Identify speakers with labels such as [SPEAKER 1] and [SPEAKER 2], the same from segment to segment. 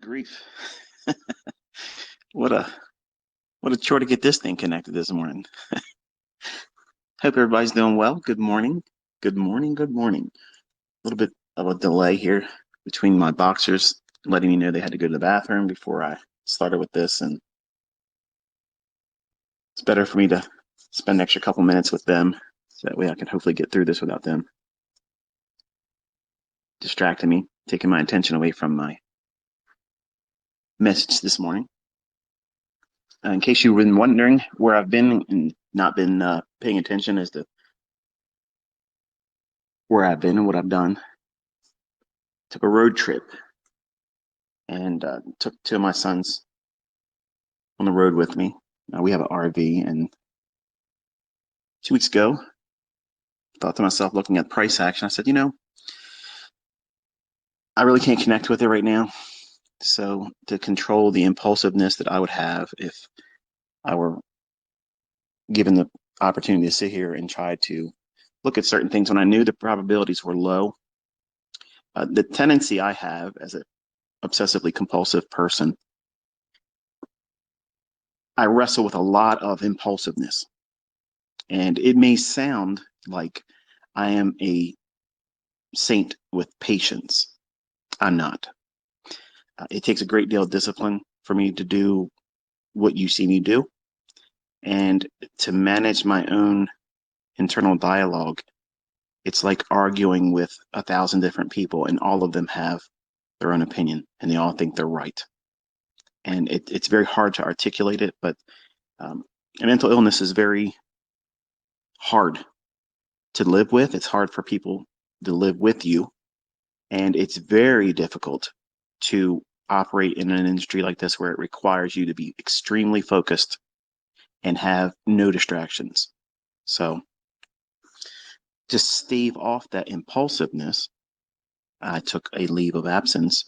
[SPEAKER 1] Grief. What a what a chore to get this thing connected this morning. Hope everybody's doing well. Good morning. Good morning. Good morning. A little bit of a delay here between my boxers letting me know they had to go to the bathroom before I started with this, and it's better for me to spend an extra couple minutes with them so that way I can hopefully get through this without them distracting me, taking my attention away from my message this morning. In case you've been wondering where I've been and not been paying attention as to where I've been and what I've done, took a road trip and took two of my sons on the road with me. We have an RV, and 2 weeks ago, thought to myself, looking at price action, I said, I really can't connect with it right now. So to control the impulsiveness that I would have if I were given the opportunity to sit here and try to look at certain things when I knew the probabilities were low, the tendency I have as an obsessively compulsive person, I wrestle with a lot of impulsiveness. And it may sound like I am a saint with patience. I'm not. It takes a great deal of discipline for me to do what you see me do, and to manage my own internal dialogue. It's like arguing with 1,000 different people, and all of them have their own opinion, and they all think they're right. And it's very hard to articulate it, but mental illness is very hard to live with. It's hard for people to live with you, and it's very difficult to operate in an industry like this where it requires you to be extremely focused and have no distractions. So to stave off that impulsiveness, I took a leave of absence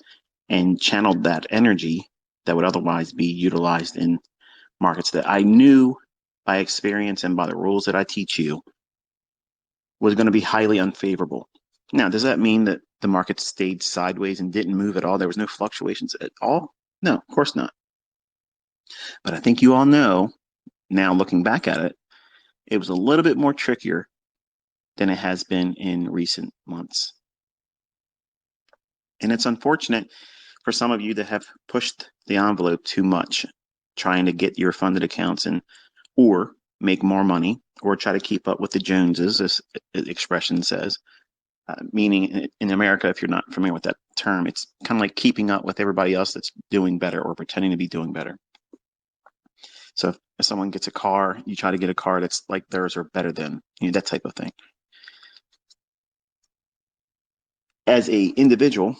[SPEAKER 1] and channeled that energy that would otherwise be utilized in markets that I knew by experience and by the rules that I teach you was going to be highly unfavorable. Now, does that mean that the market stayed sideways and didn't move at all? There was no fluctuations at all? No, of course not. But I think you all know, now looking back at it, it was a little bit more trickier than it has been in recent months. And it's unfortunate for some of you that have pushed the envelope too much, trying to get your funded accounts in, or make more money, or try to keep up with the Joneses, as the expression says. Meaning in America, if you're not familiar with that term, it's kind of like keeping up with everybody else that's doing better or pretending to be doing better. So if someone gets a car, you try to get a car that's like theirs or better than, that type of thing. As an individual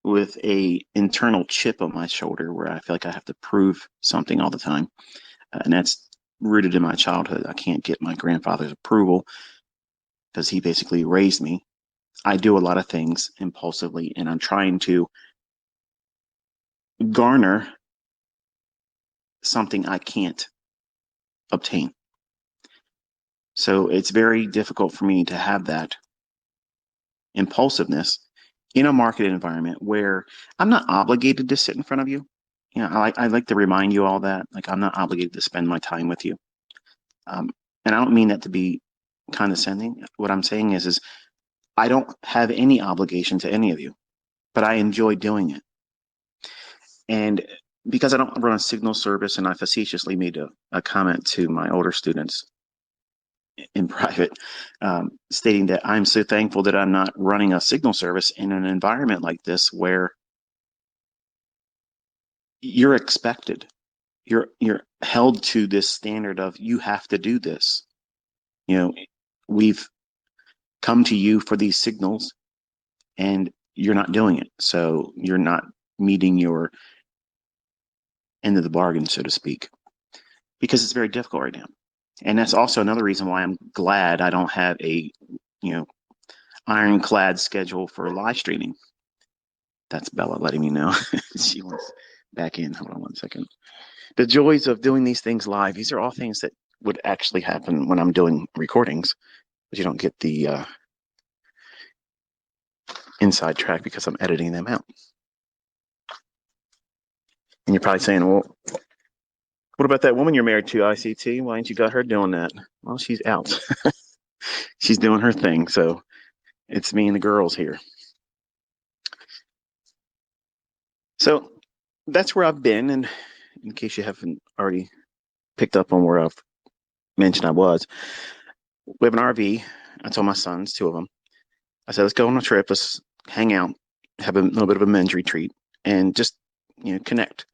[SPEAKER 1] with a internal chip on my shoulder where I feel like I have to prove something all the time, and that's rooted in my childhood. I can't get my grandfather's approval because he basically raised me. I do a lot of things impulsively, and I'm trying to garner something I can't obtain. So it's very difficult for me to have that impulsiveness in a market environment where I'm not obligated to sit in front of you. I like to remind you all that, like, I'm not obligated to spend my time with you. And I don't mean that to be condescending. What I'm saying is I don't have any obligation to any of you, but I enjoy doing it. And because I don't run a signal service, and I facetiously made a comment to my older students in private, stating that I'm so thankful that I'm not running a signal service in an environment like this where you're expected. You're held to this standard of you have to do this. We've come to you for these signals and you're not doing it. So you're not meeting your end of the bargain, so to speak, because it's very difficult right now. And that's also another reason why I'm glad I don't have a, ironclad schedule for live streaming. That's Bella letting me know. She wants back in. Hold on one second. The joys of doing these things live. These are all things that would actually happen when I'm doing recordings, but you don't get the inside track because I'm editing them out. And you're probably saying, well, what about that woman you're married to, ICT? Why ain't you got her doing that? Well, she's out. She's doing her thing. So it's me and the girls here. So that's where I've been. And in case you haven't already picked up on where I've mentioned I was, we have an RV. I told my sons, two of them, I said, let's go on a trip. Let's hang out, have a little bit of a men's retreat, and just, connect.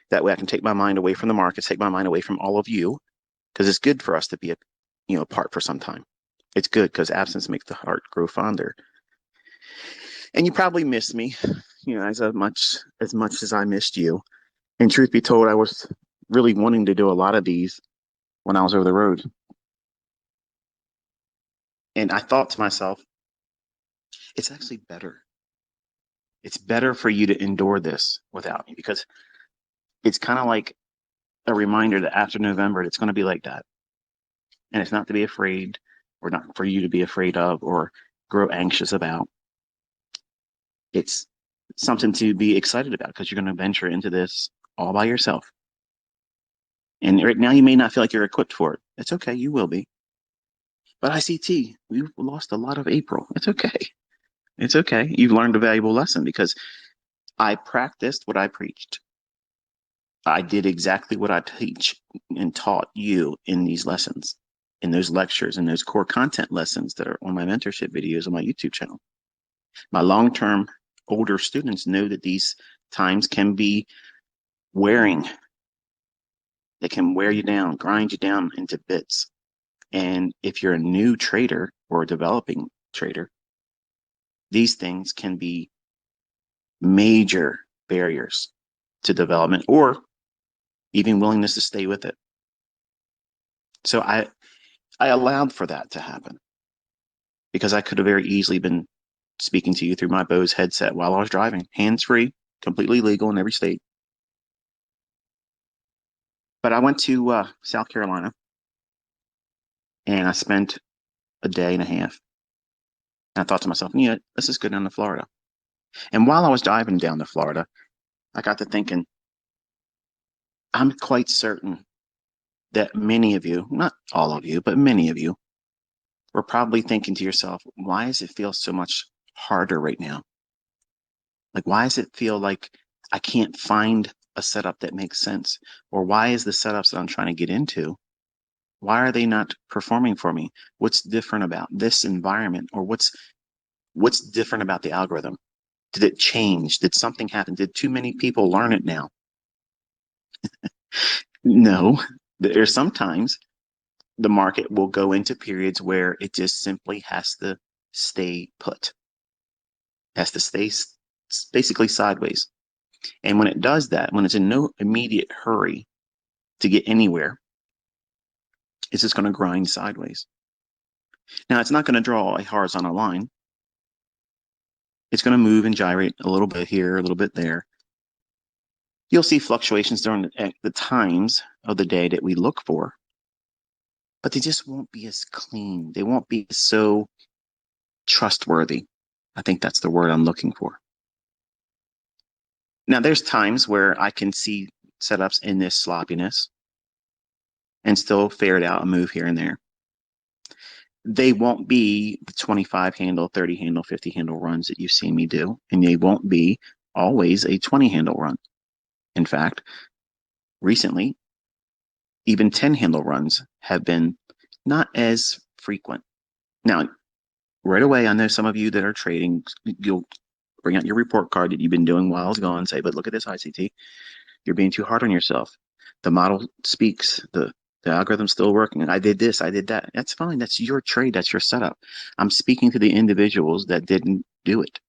[SPEAKER 1] That way I can take my mind away from the markets, take my mind away from all of you, because it's good for us to be, apart for some time. It's good because absence makes the heart grow fonder. And you probably missed me, as much as I missed you. And truth be told, I was really wanting to do a lot of these when I was over the road. And I thought to myself, it's actually better. It's better for you to endure this without me because it's kind of like a reminder that after November, it's going to be like that. And it's not to be afraid or not for you to be afraid of or grow anxious about. It's something to be excited about because you're going to venture into this all by yourself. And right now, you may not feel like you're equipped for it. It's okay. You will be. But ICT, we've lost a lot of April. It's okay. It's okay. You've learned a valuable lesson because I practiced what I preached. I did exactly what I teach and taught you in these lessons, in those lectures, and those core content lessons that are on my mentorship videos on my YouTube channel. My long-term older students know that these times can be wearing. They can wear you down, grind you down into bits. And if you're a new trader or a developing trader, these things can be major barriers to development or even willingness to stay with it. So I allowed for that to happen because I could have very easily been speaking to you through my Bose headset while I was driving, hands-free, completely legal in every state. But I went to South Carolina and I spent a day and a half. And I thought to myself, let's just go down to Florida. And while I was driving down to Florida, I got to thinking, I'm quite certain that many of you, not all of you, but many of you, were probably thinking to yourself, why does it feel so much harder right now? Like, why does it feel like I can't find a setup that makes sense? Or why is the setups that I'm trying to get into, why are they not performing for me? What's different about this environment? Or what's different about the algorithm? Did it change? Did something happen? Did too many people learn it now? No. There's sometimes the market will go into periods where it just simply has to stay put, has to stay basically sideways. And when it does that, when it's in no immediate hurry to get anywhere, it's just going to grind sideways. Now, it's not going to draw a horizontal line. It's going to move and gyrate a little bit here, a little bit there. You'll see fluctuations during the times of the day that we look for, but they just won't be as clean. They won't be so trustworthy. I think that's the word I'm looking for. Now, there's times where I can see setups in this sloppiness and still ferret out a move here and there. They won't be the 25 handle, 30 handle, 50 handle runs that you've seen me do, and they won't be always a 20 handle run. In fact, recently, even 10 handle runs have been not as frequent. Now, right away, I know some of you that are trading, you'll bring out your report card that you've been doing while I was gone and say, but look at this ICT. You're being too hard on yourself. The model speaks, the algorithm's still working. I did this, I did that. That's fine. That's your trade. That's your setup. I'm speaking to the individuals that didn't do it,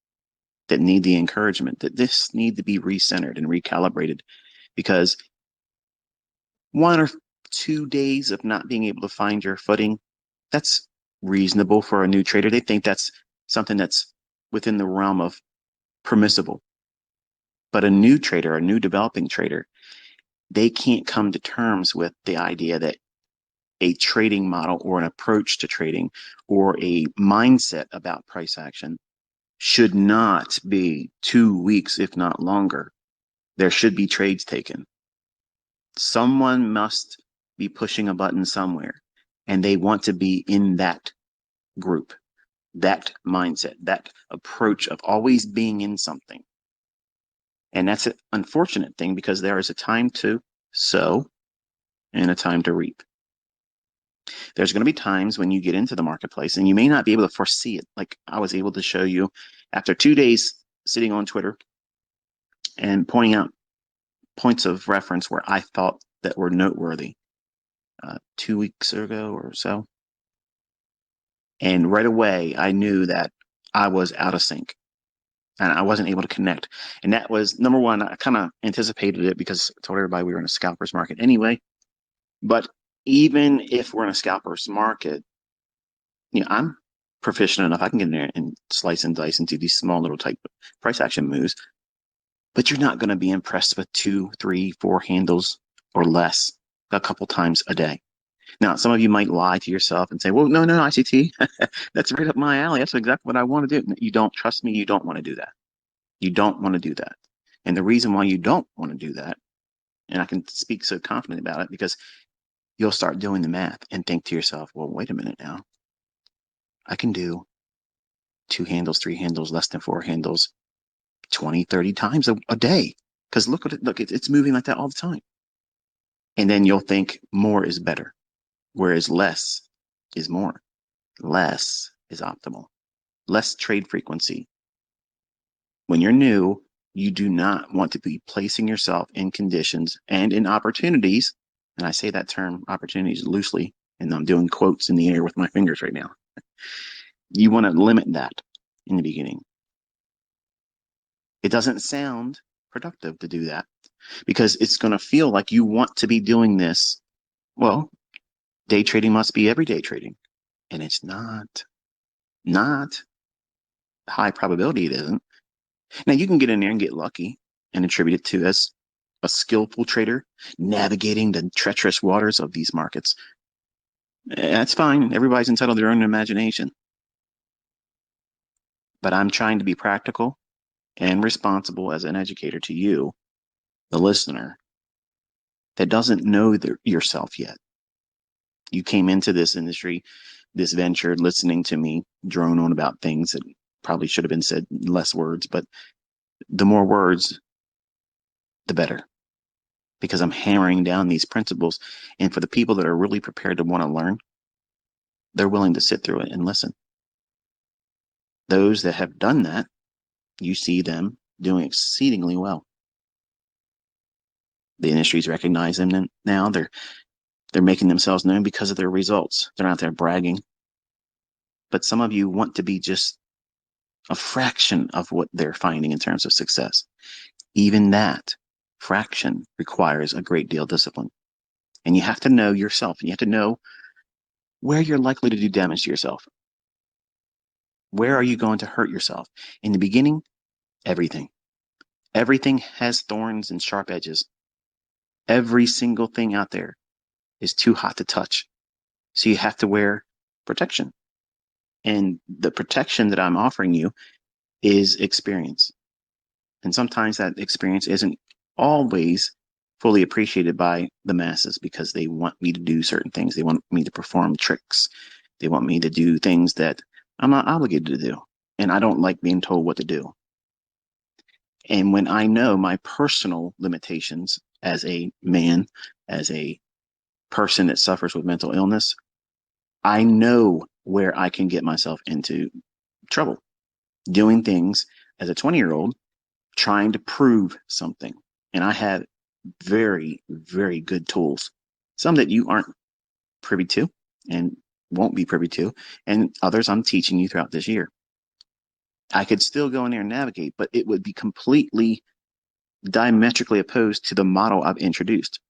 [SPEAKER 1] that need the encouragement, that this need to be recentered and recalibrated because 1 or 2 days of not being able to find your footing, that's reasonable for a new trader. They think that's something that's within the realm of permissible. But a new trader, a new developing trader, they can't come to terms with the idea that a trading model or an approach to trading or a mindset about price action should not be 2 weeks, if not longer, There should be trades taken. Someone must be pushing a button somewhere, and they want to be in that group, that mindset, that approach of always being in something. And that's an unfortunate thing because there is a time to sow and a time to reap. There's going to be times when you get into the marketplace and you may not be able to foresee it. Like I was able to show you after 2 days sitting on Twitter and pointing out points of reference where I thought that were noteworthy 2 weeks ago or so. And right away, I knew that I was out of sync and I wasn't able to connect. And that was number one. I kind of anticipated it because I told everybody we were in a scalper's market anyway. But even if we're in a scalper's market, I'm proficient enough. I can get in there and slice and dice and do these small little type of price action moves. But you're not going to be impressed with 2, 3, 4 handles or less a couple times a day. Now, some of you might lie to yourself and say, well, no, ICT, that's right up my alley. That's exactly what I want to do. You don't trust me. You don't want to do that. You don't want to do that. And the reason why you don't want to do that, and I can speak so confidently about it, because you'll start doing the math and think to yourself, well, wait a minute now. I can do 2 handles, 3 handles, less than 4 handles, 20, 30 times a day. Because look at it. Look, it's moving like that all the time. And then you'll think more is better, whereas less is more. Less is optimal. Less trade frequency. When you're new, you do not want to be placing yourself in conditions and in opportunities. And I say that term opportunities loosely, and I'm doing quotes in the air with my fingers right now. You want to limit that in the beginning. It doesn't sound productive to do that because it's going to feel like you want to be doing this. Well, day trading must be everyday trading. And it's not high probability it isn't. Now you can get in there and get lucky and attribute it to as a skillful trader navigating the treacherous waters of these markets. That's fine. Everybody's entitled to their own imagination. But I'm trying to be practical and responsible as an educator to you, the listener, that doesn't know yourself yet. You came into this industry, this venture, listening to me drone on about things that probably should have been said in less words, but the more words, the better. Because I'm hammering down these principles. And for the people that are really prepared to want to learn, they're willing to sit through it and listen. Those that have done that, you see them doing exceedingly well. The industry's recognized them now. They're making themselves known because of their results. They're not there bragging. But some of you want to be just a fraction of what they're finding in terms of success. Even that fraction requires a great deal of discipline. And you have to know yourself. And you have to know where you're likely to do damage to yourself. Where are you going to hurt yourself? In the beginning, everything. Everything has thorns and sharp edges. Every single thing out there is too hot to touch. So you have to wear protection. And the protection that I'm offering you is experience. And sometimes that experience isn't always fully appreciated by the masses because they want me to do certain things. They want me to perform tricks. They want me to do things that I'm not obligated to do. And I don't like being told what to do. And when I know my personal limitations as a man, as a person that suffers with mental illness, I know where I can get myself into trouble doing things as a 20-year-old trying to prove something. And I have very, very good tools, some that you aren't privy to and won't be privy to, and others I'm teaching you throughout this year. I could still go in there and navigate, but it would be completely diametrically opposed to the model I've introduced.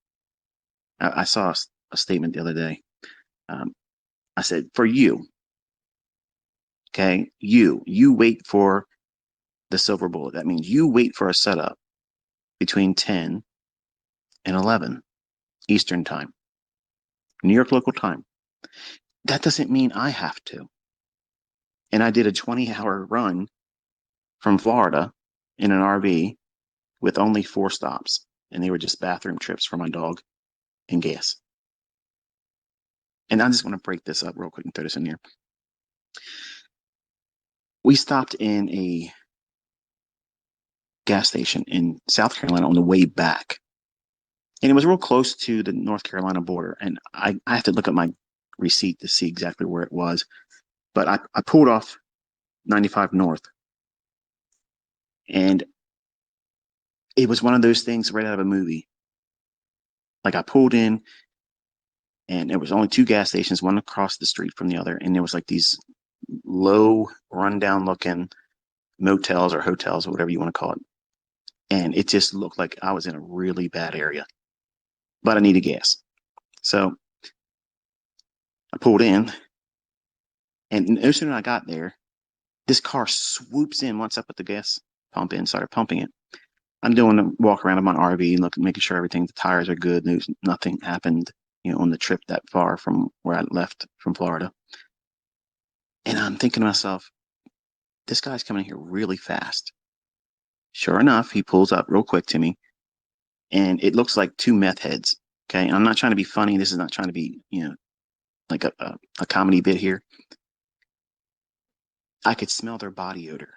[SPEAKER 1] I saw a statement the other day. I said, for you, okay, you wait for the silver bullet. That means you wait for a setup between 10 and 11 Eastern time, New York local time. That doesn't mean I have to. And I did a 20-hour run from Florida in an RV with only 4 stops, and they were just bathroom trips for my dog and gas. And I just want to break this up real quick and throw this in here. We stopped in a gas station in South Carolina on the way back. And it was real close to the North Carolina border. And I have to look at my receipt to see exactly where it was. But I pulled off 95 North. And it was one of those things right out of a movie. Like I pulled in, and there was only 2 gas stations, one across the street from the other. And there was like these low, rundown looking motels or hotels or whatever you want to call it. And it just looked like I was in a really bad area. But I needed gas. So I pulled in, and no sooner than I got there, this car swoops in once I put the gas pump in, started pumping it. I'm doing a walk around in my RV and looking, making sure everything, the tires are good. Nothing happened, on the trip that far from where I left from Florida. And I'm thinking to myself, this guy's coming here really fast. Sure enough, he pulls up real quick to me, and it looks like 2 meth heads. Okay, and I'm not trying to be funny. This is not trying to be, like a comedy bit here. I could smell their body odor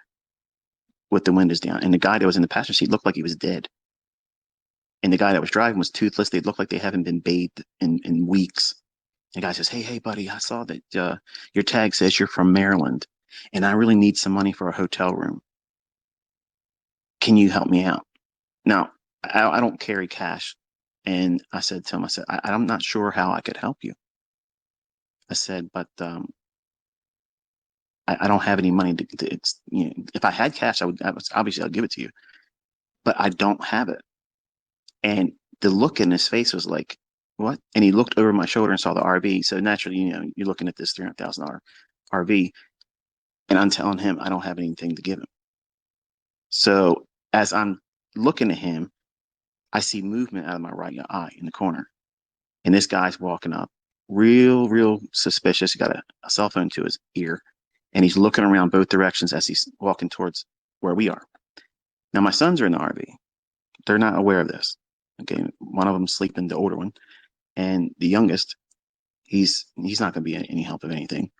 [SPEAKER 1] with the windows down. And the guy that was in the passenger seat looked like he was dead. And the guy that was driving was toothless. They looked like they haven't been bathed in weeks. The guy says, hey, buddy, I saw that your tag says you're from Maryland, and I really need some money for a hotel room. Can you help me out? Now, I don't carry cash. And I said to him, I'm not sure how I could help you. I said, but I don't have any money if I had cash, obviously I'll give it to you, but I don't have it. And the look in his face was like, what? And he looked over my shoulder and saw the RV. So naturally, you're looking at this $300,000 RV, and I'm telling him I don't have anything to give him. So as I'm looking at him, I see movement out of my right eye in the corner, and this guy's walking up, real suspicious. He got a cell phone to his ear, and he's looking around both directions as he's walking towards where we are. Now, my sons are in the RV. They're not aware of this. Okay, one of them sleeping, the older one, and the youngest, he's not going to be any help of anything,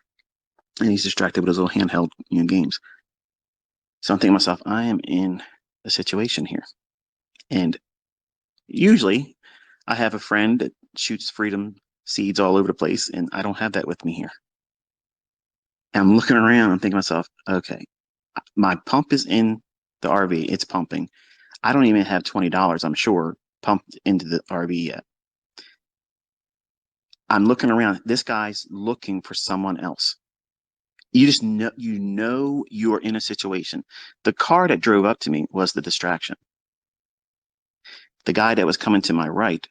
[SPEAKER 1] and he's distracted with his little handheld games. So I'm thinking to myself, I am in a situation here, and usually I have a friend that shoots freedom seeds all over the place, and I don't have that with me here. And I'm looking around, I'm thinking to myself, okay, my pump is in the RV, it's pumping. I don't even have $20, I'm sure, pumped into the RV yet. I'm looking around. This guy's looking for someone else. You just know, you are in a situation. The car that drove up to me was the distraction. The guy that was coming to my right,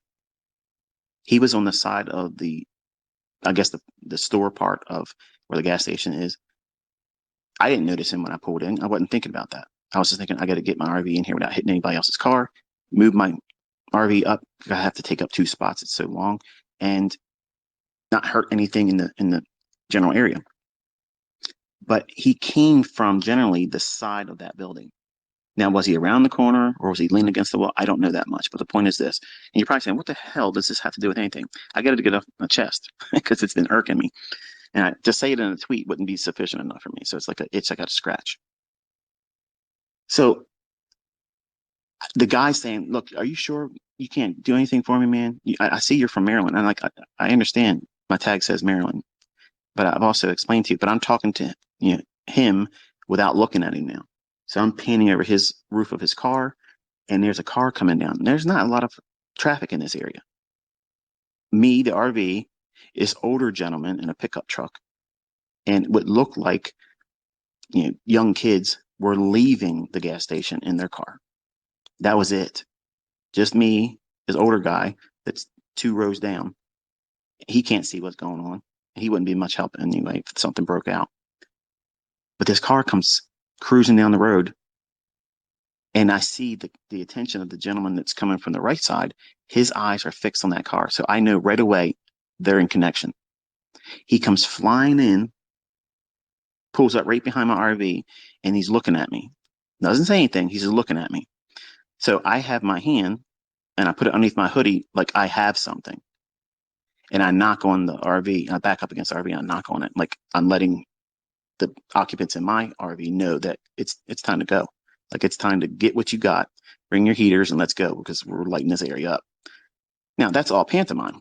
[SPEAKER 1] he was on the side of I guess the store part of where the gas station is. I didn't notice him when I pulled in. I wasn't thinking about that. I was just thinking, I got to get my RV in here without hitting anybody else's car, move my RV up. I have to take up 2 spots. It's so long, and not hurt anything in the general area. But he came from generally the side of that building. Now, was he around the corner or was he leaning against the wall? I don't know that much. But the point is this, and you're probably saying, what the hell does this have to do with anything? I got to get off my chest because it's been irking me. And to say it in a tweet wouldn't be sufficient enough for me. So it's like an itch I got to scratch. So the guy's saying, look, are you sure you can't do anything for me, man? I see you're from Maryland. I'm like, I understand my tag says Maryland, but I've also explained to you, but I'm talking to him without looking at him now. So I'm panning over his roof of his car, and there's a car coming down. There's not a lot of traffic in this area. Me, the RV, is older gentleman in a pickup truck, and what looked like young kids were leaving the gas station in their car. That was it. Just me, this older guy that's 2 rows down. He can't see what's going on. He wouldn't be much help anyway if something broke out. But this car comes cruising down the road, and I see the attention of the gentleman that's coming from the right side. His eyes are fixed on that car. So I know right away they're in connection. He comes flying in, pulls up right behind my RV, and he's looking at me. Doesn't say anything. He's just looking at me. So I have my hand and I put it underneath my hoodie like I have something. And I knock on the RV, I back up against the RV and I knock on it. Like I'm letting the occupants in my RV know that it's time to go. Like it's time to get what you got, bring your heaters and let's go because we're lighting this area up. Now that's all pantomime.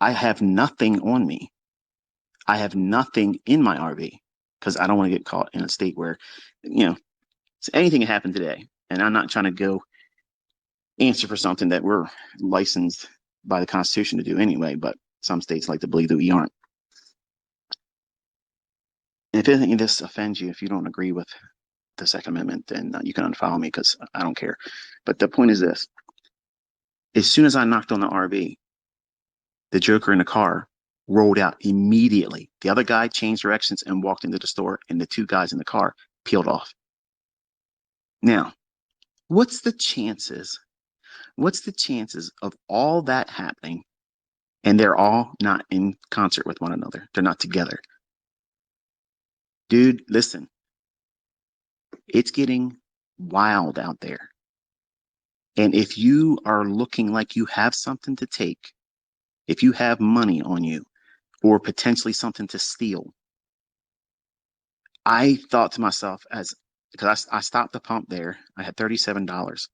[SPEAKER 1] I have nothing on me. I have nothing in my RV because I don't want to get caught in a state where, you know, anything can happen today. And I'm not trying to go answer for something that we're licensed by the Constitution to do anyway, but some states like to believe that we aren't. And if anything of this offends you, if you don't agree with the Second Amendment, then you can unfollow me because I don't care. But the point is this: as soon as I knocked on the RV, the Joker in the car rolled out immediately. The other guy changed directions and walked into the store, and the two guys in the car peeled off. Now, what's the chances? What's the chances of all that happening and they're all not in concert with one another? They're not together. Dude, listen, it's getting wild out there. And if you are looking like you have something to take, if you have money on you or potentially something to steal, I thought to myself because I stopped the pump there. I had $37.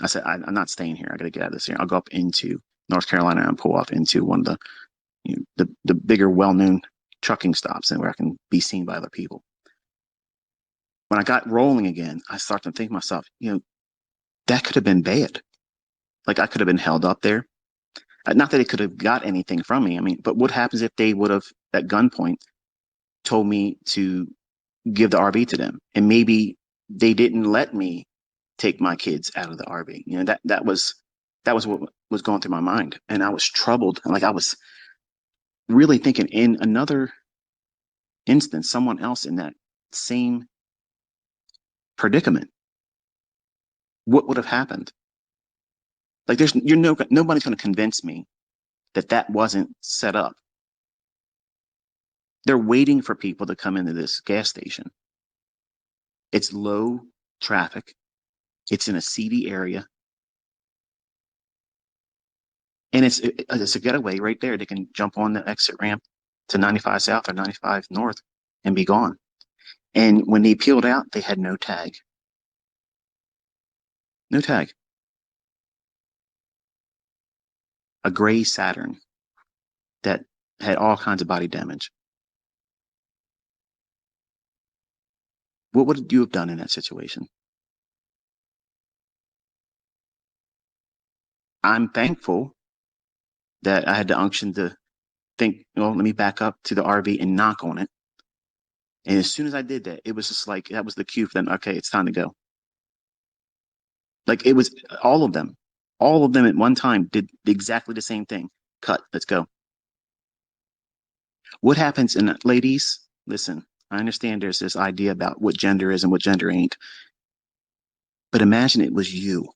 [SPEAKER 1] I said, I'm not staying here. I got to get out of this here. I'll go up into North Carolina and pull off into one of the bigger, well-known trucking stops and where I can be seen by other people. When I got rolling again, I started to think to myself, that could have been bad. Like I could have been held up there. Not that it could have got anything from me. I mean, but what happens if they would have, at gunpoint, told me to give the RV to them, and maybe they didn't let me take my kids out of the RV. That was what was going through my mind, and I was troubled. Like I was really thinking, in another instance, someone else in that same predicament, what would have happened? Like nobody's going to convince me that that wasn't set up. They're waiting for people to come into this gas station. It's low traffic. It's in a seedy area. And it's a getaway right there. They can jump on the exit ramp to 95 South or 95 North and be gone. And when they peeled out, they had no tag. No tag. A gray Saturn that had all kinds of body damage. What would you have done in that situation? I'm thankful that I had the unction to think, well, let me back up to the RV and knock on it. And as soon as I did that, it was just like that was the cue for them. Okay, it's time to go. Like it was all of them at one time did exactly the same thing. Cut, let's go. What happens in ladies? Listen, I understand there's this idea about what gender is and what gender ain't, but imagine it was you.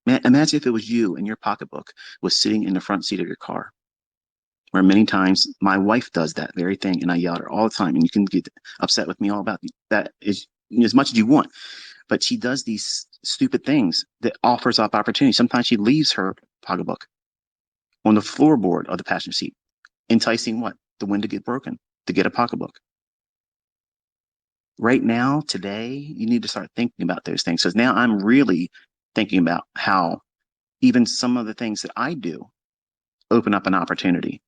[SPEAKER 1] Imagine if it was you and your pocketbook was sitting in the front seat of your car, where many times my wife does that very thing, and I yell at her all the time. And you can get upset with me all about that as much as you want, but she does these stupid things that offers up opportunity. Sometimes she leaves her pocketbook on the floorboard of the passenger seat, enticing what? The wind to get broken, to get a pocketbook. Right now, today, you need to start thinking about those things. Because now I'm really thinking about how even some of the things that I do open up an opportunity.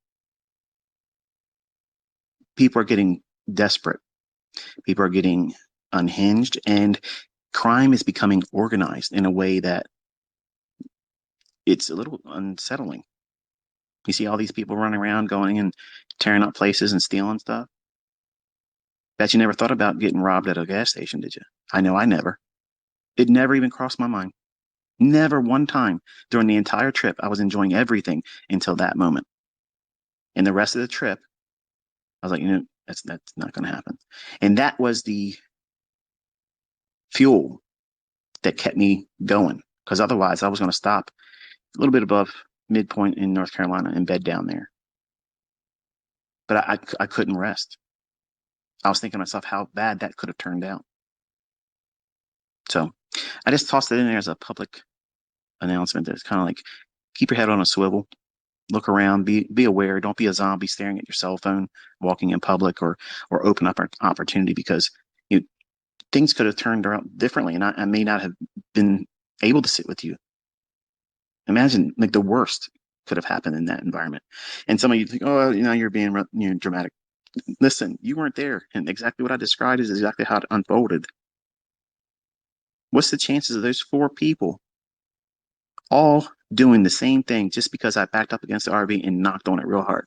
[SPEAKER 1] People are getting desperate. People are getting unhinged, and crime is becoming organized in a way that it's a little unsettling. You see all these people running around, going and tearing up places and stealing stuff. Bet you never thought about getting robbed at a gas station, did you? I know I never. It never even crossed my mind. Never one time during the entire trip. I was enjoying everything until that moment. And the rest of the trip, I was like, that's not going to happen. And that was the fuel that kept me going. Because otherwise, I was going to stop a little bit above midpoint in North Carolina and bed down there. But I couldn't rest. I was thinking to myself how bad that could have turned out. So I just tossed it in there as a public announcement. That's kind of like keep your head on a swivel, look around, be aware. Don't be a zombie staring at your cell phone, walking in public, or open up an opportunity because you things could have turned out differently, and I may not have been able to sit with you. Imagine like the worst could have happened in that environment. And some of you think, oh, you're being dramatic. Listen, you weren't there, and exactly what I described is exactly how it unfolded. What's the chances of those four people all doing the same thing just because I backed up against the RV and knocked on it real hard?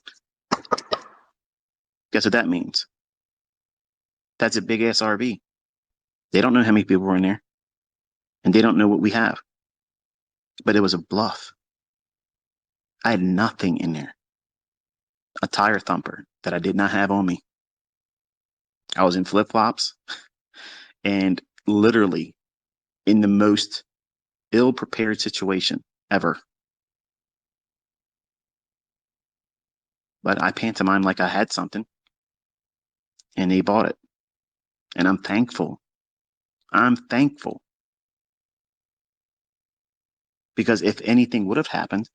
[SPEAKER 1] Guess what that means? That's a big ass RV. They don't know how many people were in there, and they don't know what we have. But it was a bluff. I had nothing in there. A tire thumper that I did not have on me. I was in flip flops and literally in the most ill prepared situation ever. But I pantomimed like I had something and they bought it. And I'm thankful. I'm thankful because if anything would have happened,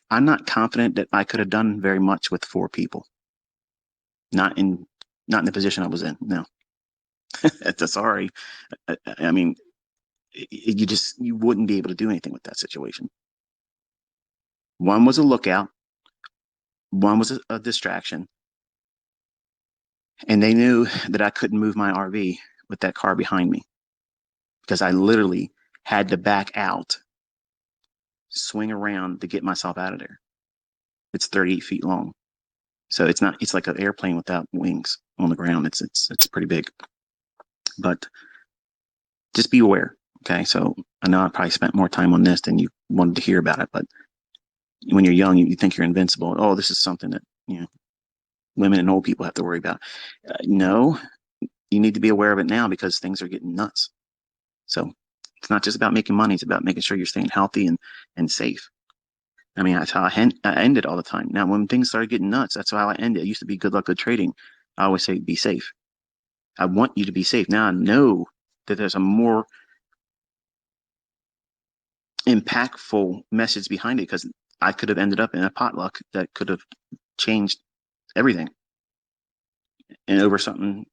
[SPEAKER 1] I'm not confident that I could have done very much with four people. Not in the position I was in. No, sorry. I mean, you wouldn't be able to do anything with that situation. One was a lookout. One was a distraction. And they knew that I couldn't move my RV with that car behind me because I literally had to back out, swing around to get myself out of there. It's 38 feet long. So it's like an airplane without wings on the ground. It's pretty big. But just be aware. Okay. So I know I probably spent more time on this than you wanted to hear about it, but when you're young, you think you're invincible. Oh, this is something that, women and old people have to worry about. No, you need to be aware of it now because things are getting nuts. So it's not just about making money. It's about making sure you're staying healthy and safe. I mean, that's how I end it all the time. Now, when things started getting nuts, that's how I end it. It used to be good luck, good trading. I always say, be safe. I want you to be safe. Now I know that there's a more impactful message behind it because I could have ended up in a potluck that could have changed everything and over something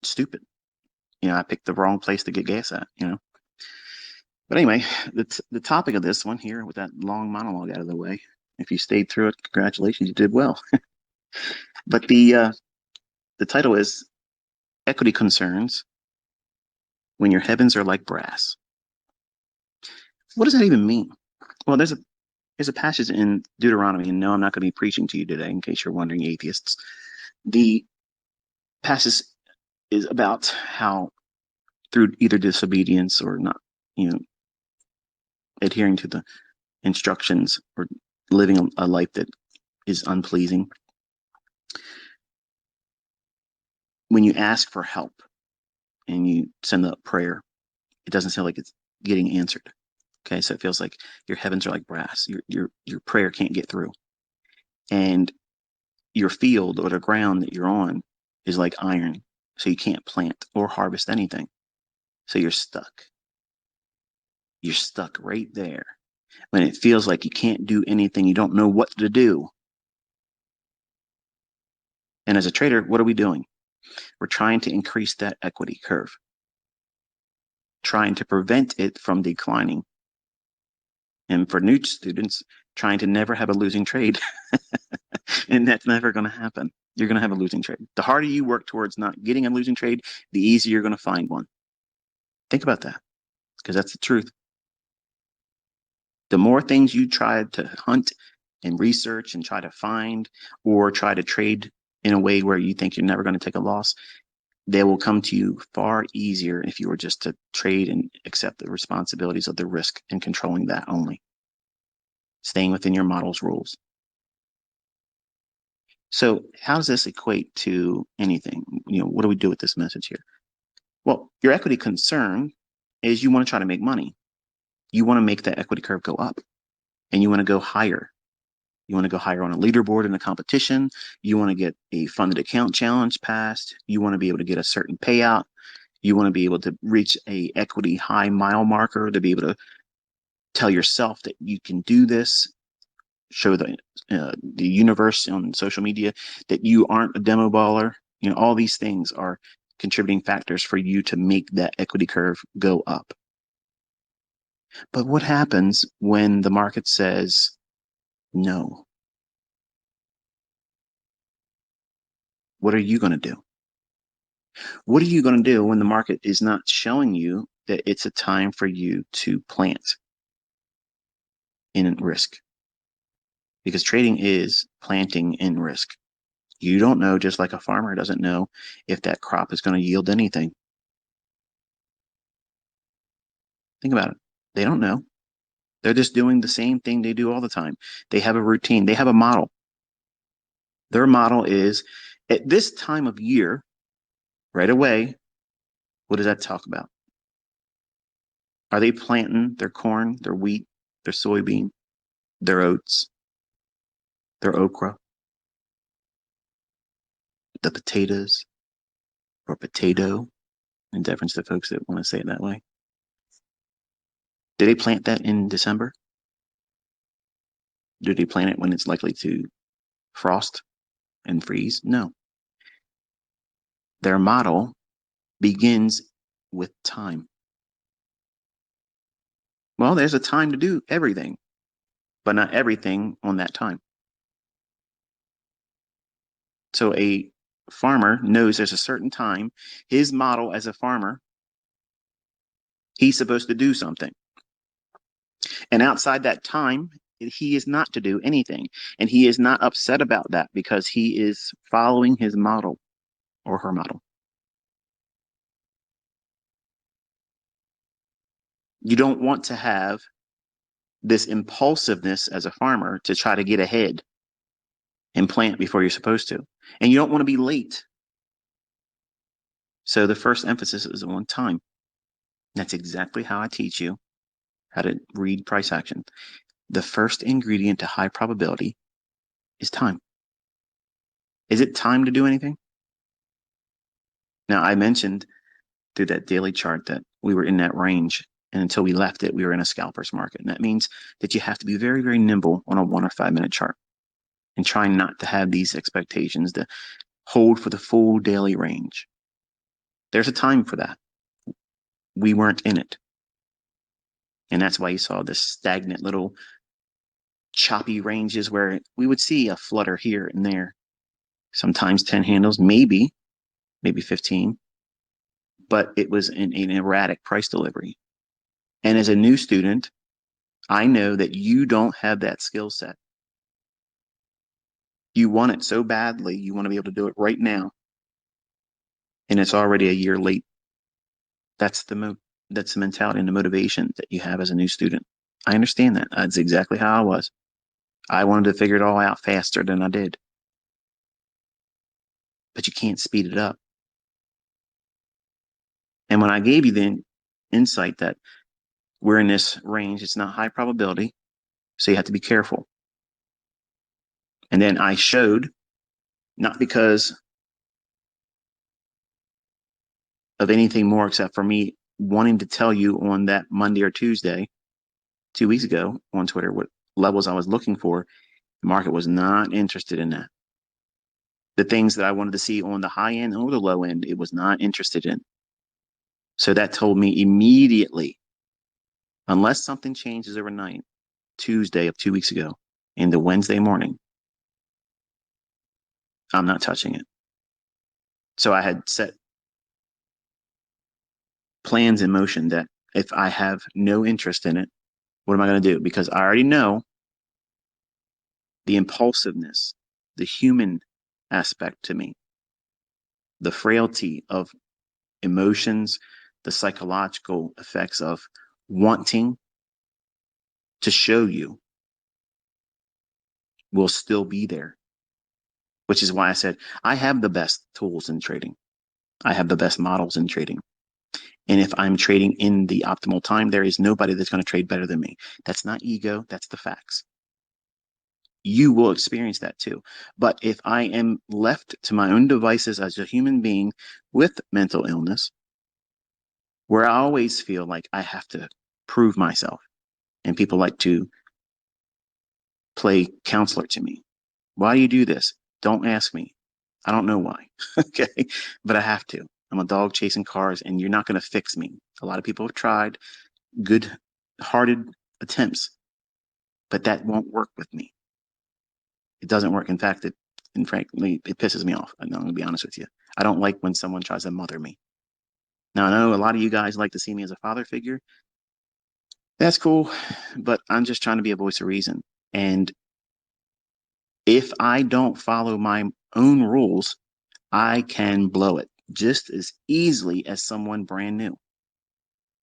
[SPEAKER 1] stupid. I picked the wrong place to get gas at. But anyway, the topic of this one here with that long monologue out of the way, if you stayed through it, congratulations, you did well. But the title is Equity Concerns When Your Heavens Are Like Brass. What does that even mean? Well, there's a passage in Deuteronomy, and no, I'm not going to be preaching to you today, in case you're wondering, atheists. The passage is about how through either disobedience or not, adhering to the instructions or living a life that is unpleasing. When you ask for help and you send a prayer, it doesn't sound like it's getting answered. Okay, so it feels like your heavens are like brass. Your prayer can't get through, and your field or the ground that you're on is like iron, so you can't plant or harvest anything. So you're stuck. You're stuck right there when it feels like you can't do anything. You don't know what to do. And as a trader, what are we doing? We're trying to increase that equity curve, trying to prevent it from declining. And for new students, trying to never have a losing trade. And that's never going to happen. You're going to have a losing trade. The harder you work towards not getting a losing trade, the easier you're going to find one. Think about that, because that's the truth. The more things you try to hunt and research and try to find or try to trade in a way where you think you're never going to take a loss, they will come to you far easier if you were just to trade and accept the responsibilities of the risk and controlling that only. Staying within your model's rules. So how does this equate to anything? What do we do with this message here? Well, your equity concern is you want to try to make money. You want to make that equity curve go up and you want to go higher. You want to go higher on a leaderboard in a competition. You want to get a funded account challenge passed. You want to be able to get a certain payout. You want to be able to reach a equity high mile marker, to be able to tell yourself that you can do this, show the universe on social media that you aren't a demo baller. All these things are contributing factors for you to make that equity curve go up. But what happens when the market says no? What are you going to do? What are you going to do when the market is not showing you that it's a time for you to plant in risk? Because trading is planting in risk. You don't know, just like a farmer doesn't know if that crop is going to yield anything. Think about it. They don't know. They're just doing the same thing they do all the time. They have a routine. They have a model. Their model is, at this time of year, right away, what does that talk about? Are they planting their corn, their wheat, their soybean, their oats, their okra, the potatoes, or potato, in deference to folks that want to say it that way? Do they plant that in December? Do they plant it when it's likely to frost and freeze? No. Their model begins with time. Well, there's a time to do everything, but not everything on that time. So a farmer knows there's a certain time. His model as a farmer, he's supposed to do something. And outside that time, he is not to do anything. And he is not upset about that because he is following his model or her model. You don't want to have this impulsiveness as a farmer to try to get ahead and plant before you're supposed to. And you don't want to be late. So the first emphasis is on time. That's exactly how I teach you how to read price action. The first ingredient to high probability is time. Is it time to do anything? Now, I mentioned through that daily chart that we were in that range, and until we left it, we were in a scalper's market. And that means that you have to be very, very nimble on a 1 or 5 minute chart and try not to have these expectations to hold for the full daily range. There's a time for that. We weren't in it. And that's why you saw this stagnant little choppy ranges where we would see a flutter here and there. Sometimes 10 handles, maybe 15, but it was an erratic price delivery. And as a new student, I know that you don't have that skill set. You want it so badly, you want to be able to do it right now. And it's already a year late. That's the mentality and the motivation that you have as a new student. I understand that. That's exactly how I was. I wanted to figure it all out faster than I did. But you can't speed it up. And when I gave you the insight that we're in this range, it's not high probability, so you have to be careful. And then I showed, not because of anything more except for me wanting to tell you on that Monday or Tuesday, 2 weeks ago on Twitter, what levels I was looking for. The market was not interested in that. The things that I wanted to see on the high end or the low end, it was not interested in. So that told me immediately, unless something changes overnight, Tuesday of 2 weeks ago, into Wednesday morning, I'm not touching it. So I had set plans in motion that if I have no interest in it, what am I going to do? Because I already know the impulsiveness, the human aspect to me, the frailty of emotions, the psychological effects of wanting to show you will still be there, which is why I said I have the best tools in trading. I have the best models in trading. And if I'm trading in the optimal time, there is nobody that's going to trade better than me. That's not ego. That's the facts. You will experience that too. But if I am left to my own devices as a human being with mental illness, where I always feel like I have to prove myself. And people like to play counselor to me. Why do you do this? Don't ask me. I don't know why. Okay. But I have to. I'm a dog chasing cars, and you're not going to fix me. A lot of people have tried good hearted attempts, but that won't work with me. It doesn't work. In fact, and frankly, it pisses me off. I'm going to be honest with you. I don't like when someone tries to mother me. Now, I know a lot of you guys like to see me as a father figure. That's cool, but I'm just trying to be a voice of reason. And if I don't follow my own rules, I can blow it just as easily as someone brand new.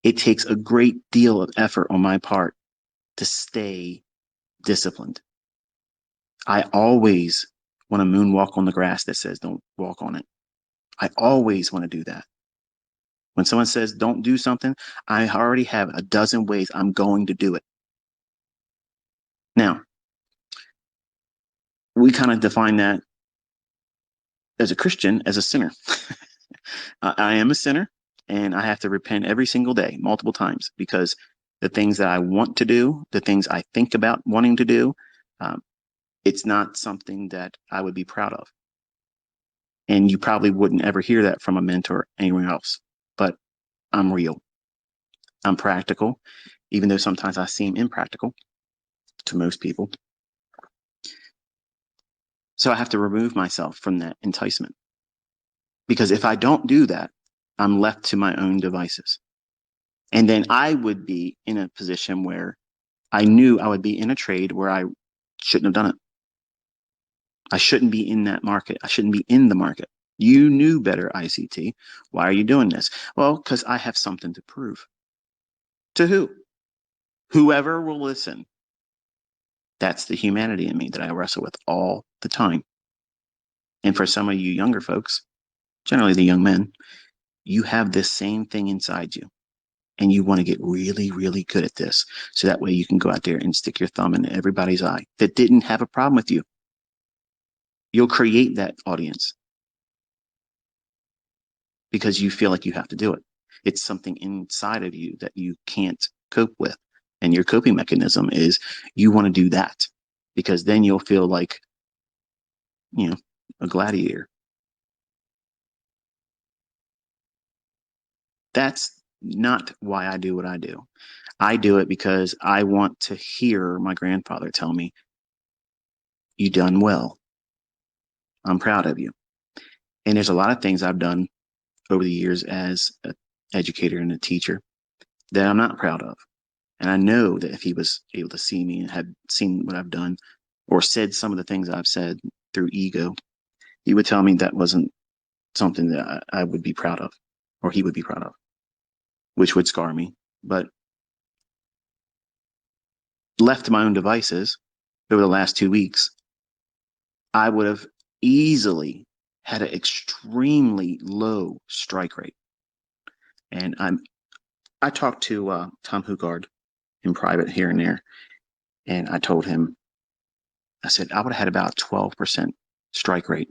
[SPEAKER 1] It takes a great deal of effort on my part to stay disciplined. I always want to moonwalk on the grass that says don't walk on it. I always want to do that. When someone says don't do something, I already have a dozen ways I'm going to do it. Now, we kind of define that as a Christian as a sinner. I am a sinner, and I have to repent every single day, multiple times, because the things that I want to do, the things I think about wanting to do, um, it's not something that I would be proud of. And you probably wouldn't ever hear that from a mentor anywhere else. But I'm real. I'm practical, even though sometimes I seem impractical to most people. So I have to remove myself from that enticement. Because if I don't do that, I'm left to my own devices. And then I would be in a position where I knew I would be in a trade where I shouldn't have done it. I shouldn't be in that market. I shouldn't be in the market. You knew better, ICT. Why are you doing this? Well, because I have something to prove. To who? Whoever will listen. That's the humanity in me that I wrestle with all the time. And for some of you younger folks, generally the young men, you have this same thing inside you. And you want to get really, really good at this. So that way you can go out there and stick your thumb in everybody's eye that didn't have a problem with you. You'll create that audience because you feel like you have to do it. It's something inside of you that you can't cope with. And your coping mechanism is you want to do that because then you'll feel like, a gladiator. That's not why I do what I do. I do it because I want to hear my grandfather tell me, you done well. I'm proud of you. And there's a lot of things I've done over the years as an educator and a teacher that I'm not proud of. And I know that if he was able to see me and had seen what I've done or said some of the things I've said through ego, he would tell me that wasn't something that I would be proud of or he would be proud of, which would scar me. But left to my own devices over the last 2 weeks, I would have easily had an extremely low strike rate. And I talked to Tom Hugard in private here and there, and I told him, I said, I would have had about a 12% strike rate.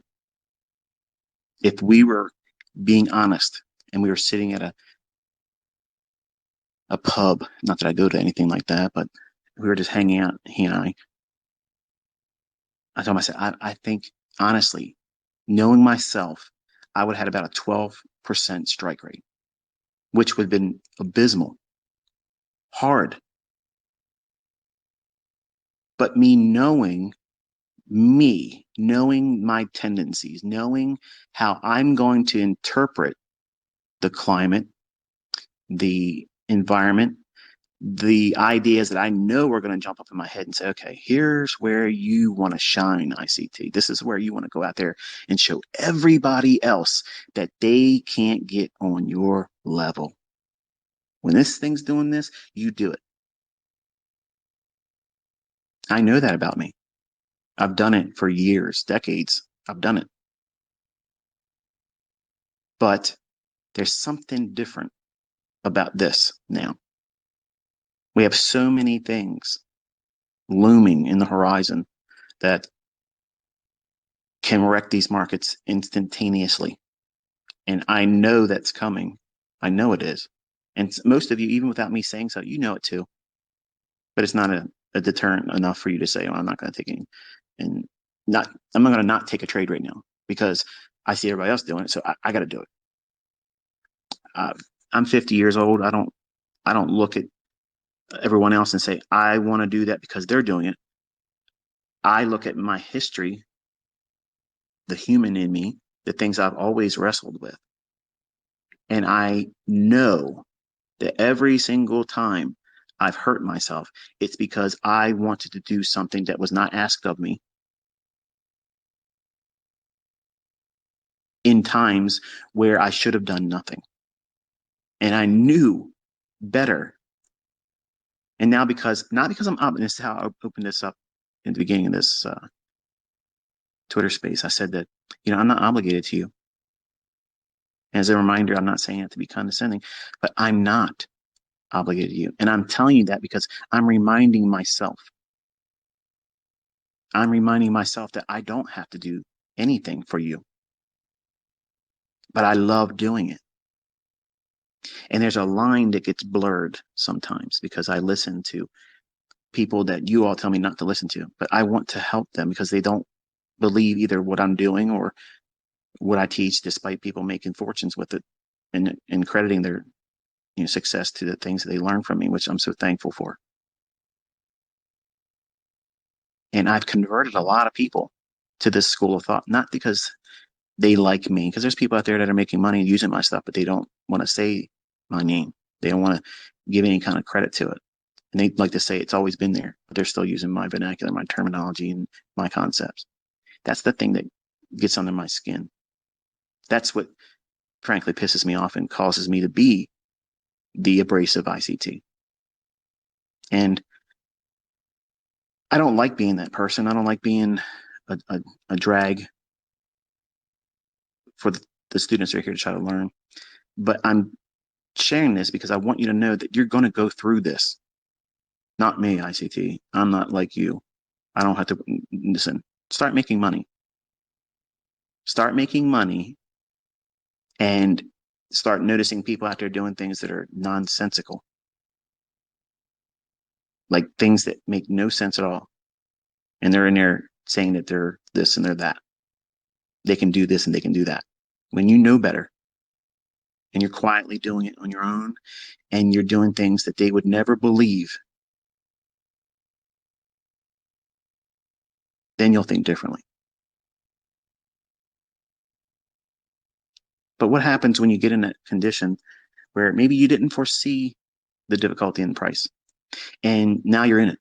[SPEAKER 1] If we were being honest and we were sitting at a pub, not that I go to anything like that, but we were just hanging out, he and I told him, I said, I think, honestly, knowing myself, I would have had about a 12% strike rate, which would have been abysmal, hard. But me knowing my tendencies, knowing how I'm going to interpret the climate, the environment, the ideas that I know are going to jump up in my head and say, okay, here's where you want to shine, ICT. This is where you want to go out there and show everybody else that they can't get on your level. When this thing's doing this, you do it. I know that about me. I've done it for years, decades. I've done it. But there's something different about this now. We have so many things looming in the horizon that can wreck these markets instantaneously. And I know that's coming. I know it is. And most of you, even without me saying so, you know it too. But it's not a deterrent enough for you to say, "Oh, I'm not going to take any," and not I'm not going to not take a trade right now because I see everybody else doing it, so I got to do it. Uh, I'm 50 years old. I don't look at everyone else and say I want to do that because they're doing it. I look at my history, the human in me, the things I've always wrestled with, and I know that every single time I've hurt myself, it's because I wanted to do something that was not asked of me in times where I should have done nothing. And I knew better. And now, not because I'm up, and this is how I opened this up in the beginning of this Twitter space. I said that, I'm not obligated to you. And as a reminder, I'm not saying it to be condescending, but I'm not obligated to you. And I'm telling you that because I'm reminding myself. I'm reminding myself that I don't have to do anything for you, but I love doing it. And there's a line that gets blurred sometimes because I listen to people that you all tell me not to listen to, but I want to help them because they don't believe either what I'm doing or what I teach, despite people making fortunes with it and crediting their success to the things that they learn from me, which I'm so thankful for. And I've converted a lot of people to this school of thought, not because they like me, because there's people out there that are making money using my stuff, but they don't want to say my name. They don't want to give any kind of credit to it. And they like to say it's always been there, but they're still using my vernacular, my terminology, and my concepts. That's the thing that gets under my skin. That's what frankly pisses me off and causes me to be the abrasive ICT. And I don't like being that person. I don't like being a drag for the students who are here to try to learn. But I'm sharing this because I want you to know that you're going to go through this. Not me, ICT. I'm not like you. I don't have to listen. Start making money. Start making money and start noticing people out there doing things that are nonsensical, like things that make no sense at all. And they're in there saying that they're this and they're that. They can do this and they can do that. When you know better and you're quietly doing it on your own and you're doing things that they would never believe, then you'll think differently. But what happens when you get in that condition where maybe you didn't foresee the difficulty in the price and now you're in it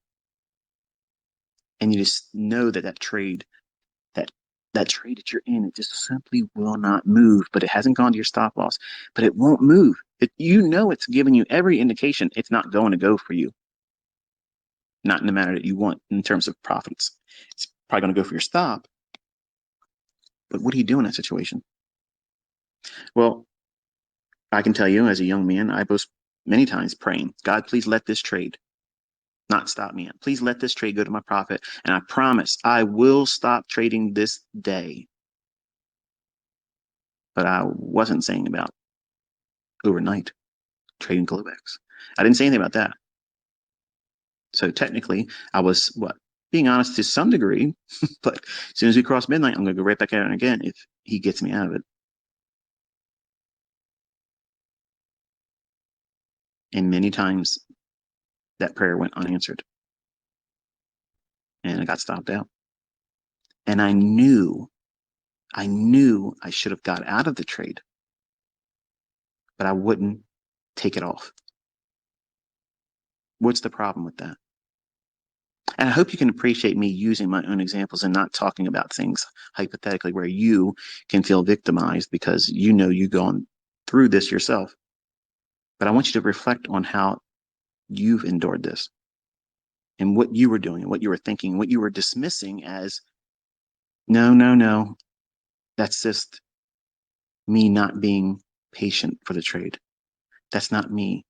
[SPEAKER 1] and you just know that that that trade that you're in, it just simply will not move, but it hasn't gone to your stop loss, but it won't move. It's giving you every indication it's not going to go for you, not in the manner that you want in terms of profits. It's probably going to go for your stop, but what do you do in that situation? Well, I can tell you as a young man, I was many times praying, God, please let this trade not stop me. Please let this trade go to my profit. And I promise I will stop trading this day. But I wasn't saying about overnight trading Globex. I didn't say anything about that. So technically, I was being honest to some degree, but as soon as we cross midnight, I'm going to go right back at it again if he gets me out of it. And many times that prayer went unanswered and I got stopped out. And I knew I should have got out of the trade, but I wouldn't take it off. What's the problem with that? And I hope you can appreciate me using my own examples and not talking about things hypothetically where you can feel victimized because you've gone through this yourself. But I want you to reflect on how you've endured this and what you were doing and what you were thinking, what you were dismissing as no, no, no. That's just me not being patient for the trade. That's not me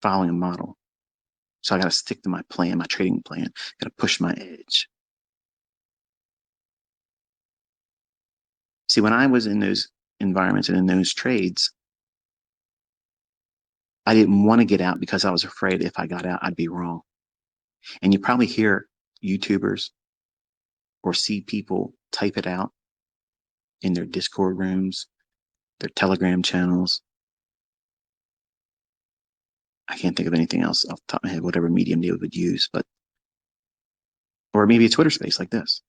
[SPEAKER 1] following a model. So I got to stick to my plan, my trading plan. Got to push my edge. See, when I was in those environments and in those trades, I didn't want to get out because I was afraid if I got out, I'd be wrong. And you probably hear YouTubers or see people type it out in their Discord rooms, their Telegram channels. I can't think of anything else off the top of my head, whatever medium they would use, but or maybe a Twitter space like this.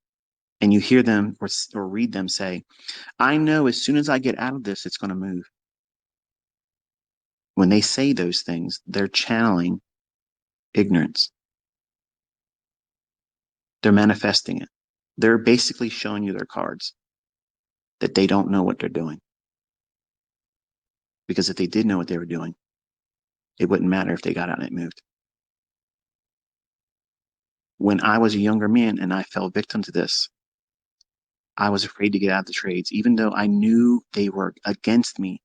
[SPEAKER 1] And you hear them or read them say, I know as soon as I get out of this, it's going to move. When they say those things, they're channeling ignorance. They're manifesting it. They're basically showing you their cards that they don't know what they're doing. Because if they did know what they were doing, it wouldn't matter if they got out and it moved. When I was a younger man and I fell victim to this, I was afraid to get out of the trades, even though I knew they were against me.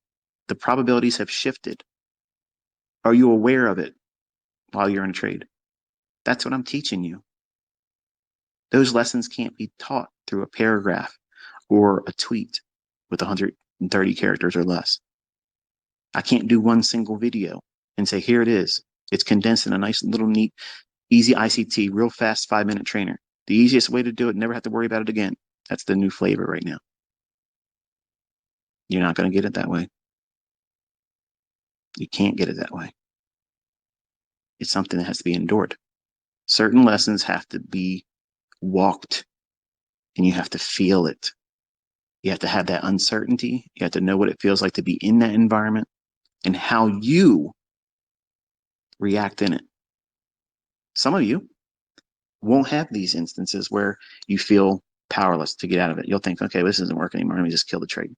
[SPEAKER 1] The probabilities have shifted. Are you aware of it while you're in a trade? That's what I'm teaching you. Those lessons can't be taught through a paragraph or a tweet with 130 characters or less. I can't do one single video and say, here it is. It's condensed in a nice little neat, easy ICT, real fast 5-minute trainer. The easiest way to do it, never have to worry about it again. That's the new flavor right now. You're not going to get it that way. You can't get it that way. It's something that has to be endured. Certain lessons have to be walked, and you have to feel it. You have to have that uncertainty. You have to know what it feels like to be in that environment and how you react in it. Some of you won't have these instances where you feel powerless to get out of it. You'll think, okay, well, this isn't working anymore. Let me just kill the trade.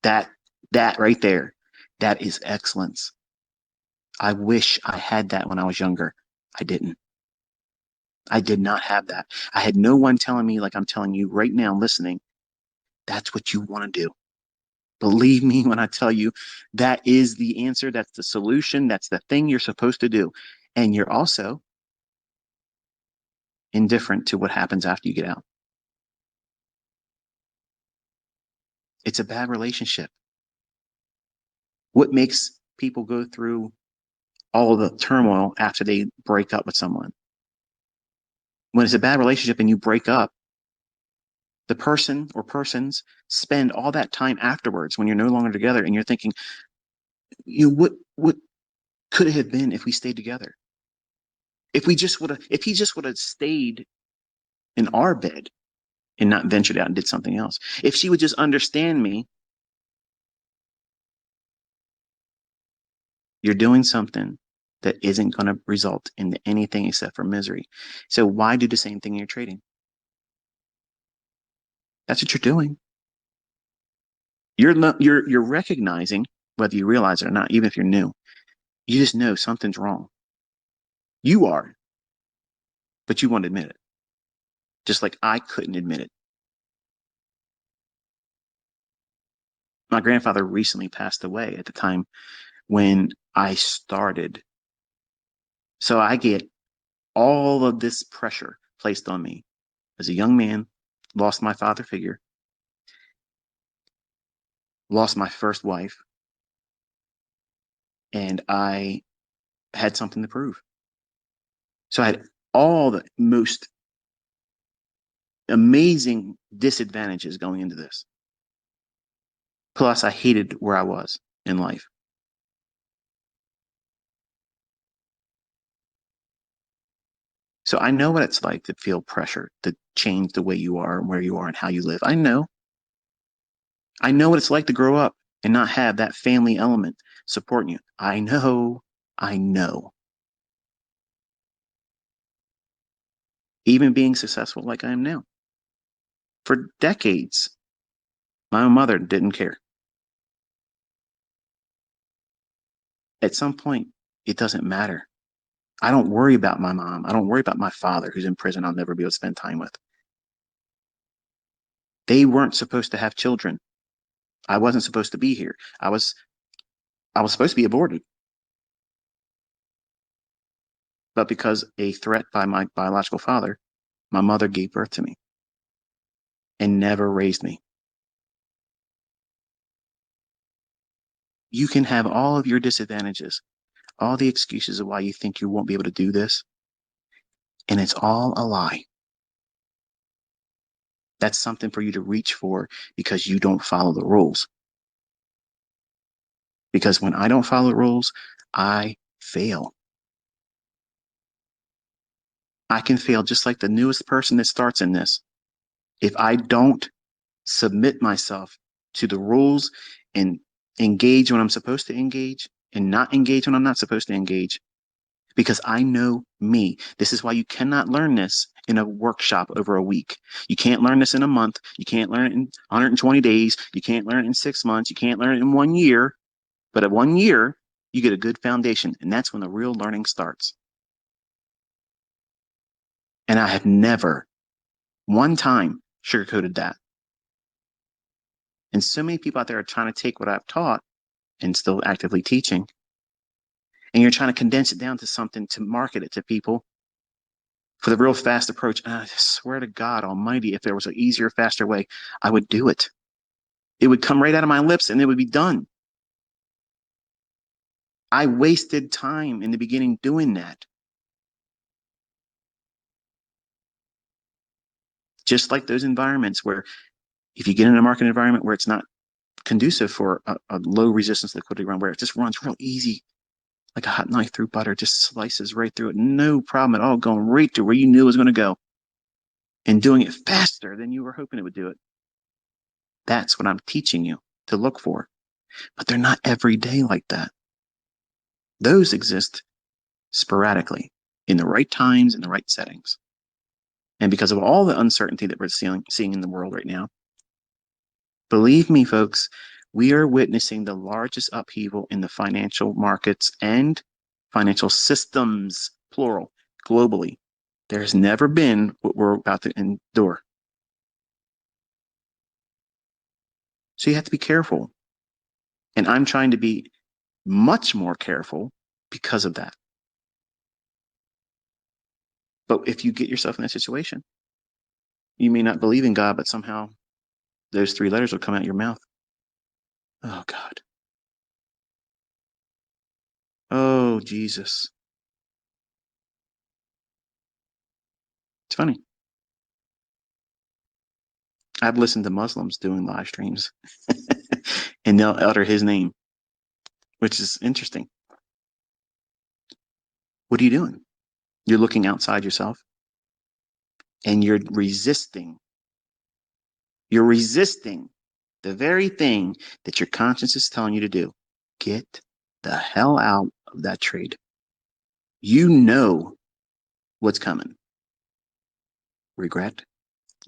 [SPEAKER 1] That right there, that is excellence. I wish I had that when I was younger. I didn't. I did not have that. I had no one telling me, like I'm telling you right now, listening, that's what you want to do. Believe me when I tell you that is the answer. That's the solution. That's the thing you're supposed to do. And you're also indifferent to what happens after you get out. It's a bad relationship. What makes people go through all the turmoil after they break up with someone? When it's a bad relationship and you break up, the person or persons spend all that time afterwards when you're no longer together and you're thinking, what could it have been if we stayed together? If he just would have stayed in our bed and not ventured out and did something else. If she would just understand me, you're doing something that isn't going to result in anything except for misery. So why do the same thing in your trading? That's what you're doing. You're recognizing, whether you realize it or not, even if you're new, you just know something's wrong. You are, but you won't admit it. Just like I couldn't admit it. My grandfather recently passed away at the time when I started. So I get all of this pressure placed on me as a young man, lost my father figure, lost my first wife, and I had something to prove. So I had all the most amazing disadvantages going into this. Plus, I hated where I was in life. So I know what it's like to feel pressure to change the way you are and where you are and how you live. I know. I know what it's like to grow up and not have that family element supporting you. I know. I know. Even being successful like I am now. For decades, my own mother didn't care. At some point, it doesn't matter. I don't worry about my mom. I don't worry about my father who's in prison I'll never be able to spend time with. They weren't supposed to have children. I wasn't supposed to be here. I was supposed to be aborted. But because a threat by my biological father, my mother gave birth to me and never raised me. You can have all of your disadvantages, all the excuses of why you think you won't be able to do this. And it's all a lie. That's something for you to reach for because you don't follow the rules. Because when I don't follow the rules, I fail. I can fail just like the newest person that starts in this. If I don't submit myself to the rules and engage when I'm supposed to engage and not engage when I'm not supposed to engage, because I know me. This is why you cannot learn this in a workshop over a week. You can't learn this in a month. You can't learn it in 120 days. You can't learn it in 6 months. You can't learn it in 1 year. But at 1 year, you get a good foundation, and that's when the real learning starts. And I have never, one time, sugarcoated that. And so many people out there are trying to take what I've taught and still actively teaching, and you're trying to condense it down to something to market it to people for the real fast approach. And I swear to God Almighty, if there was an easier, faster way, I would do it. It would come right out of my lips and it would be done. I wasted time in the beginning doing that. Just like those environments where if you get in a market environment where it's not conducive for a low resistance liquidity run, where it just runs real easy, like a hot knife through butter, just slices right through it, no problem at all, going right to where you knew it was going to go and doing it faster than you were hoping it would do it. That's what I'm teaching you to look for. But they're not every day like that. Those exist sporadically in the right times, in the right settings. And because of all the uncertainty that we're seeing in the world right now, believe me, folks, we are witnessing the largest upheaval in the financial markets and financial systems, plural, globally. There's never been what we're about to endure. So you have to be careful. And I'm trying to be much more careful because of that. But if you get yourself in that situation, you may not believe in God, but somehow those three letters will come out of your mouth. Oh, God. Oh, Jesus. It's funny. I've listened to Muslims doing live streams and they'll utter his name, which is interesting. What are you doing? You're looking outside yourself and you're resisting. You're resisting the very thing that your conscience is telling you to do. Get the hell out of that trade. You know what's coming. Regret,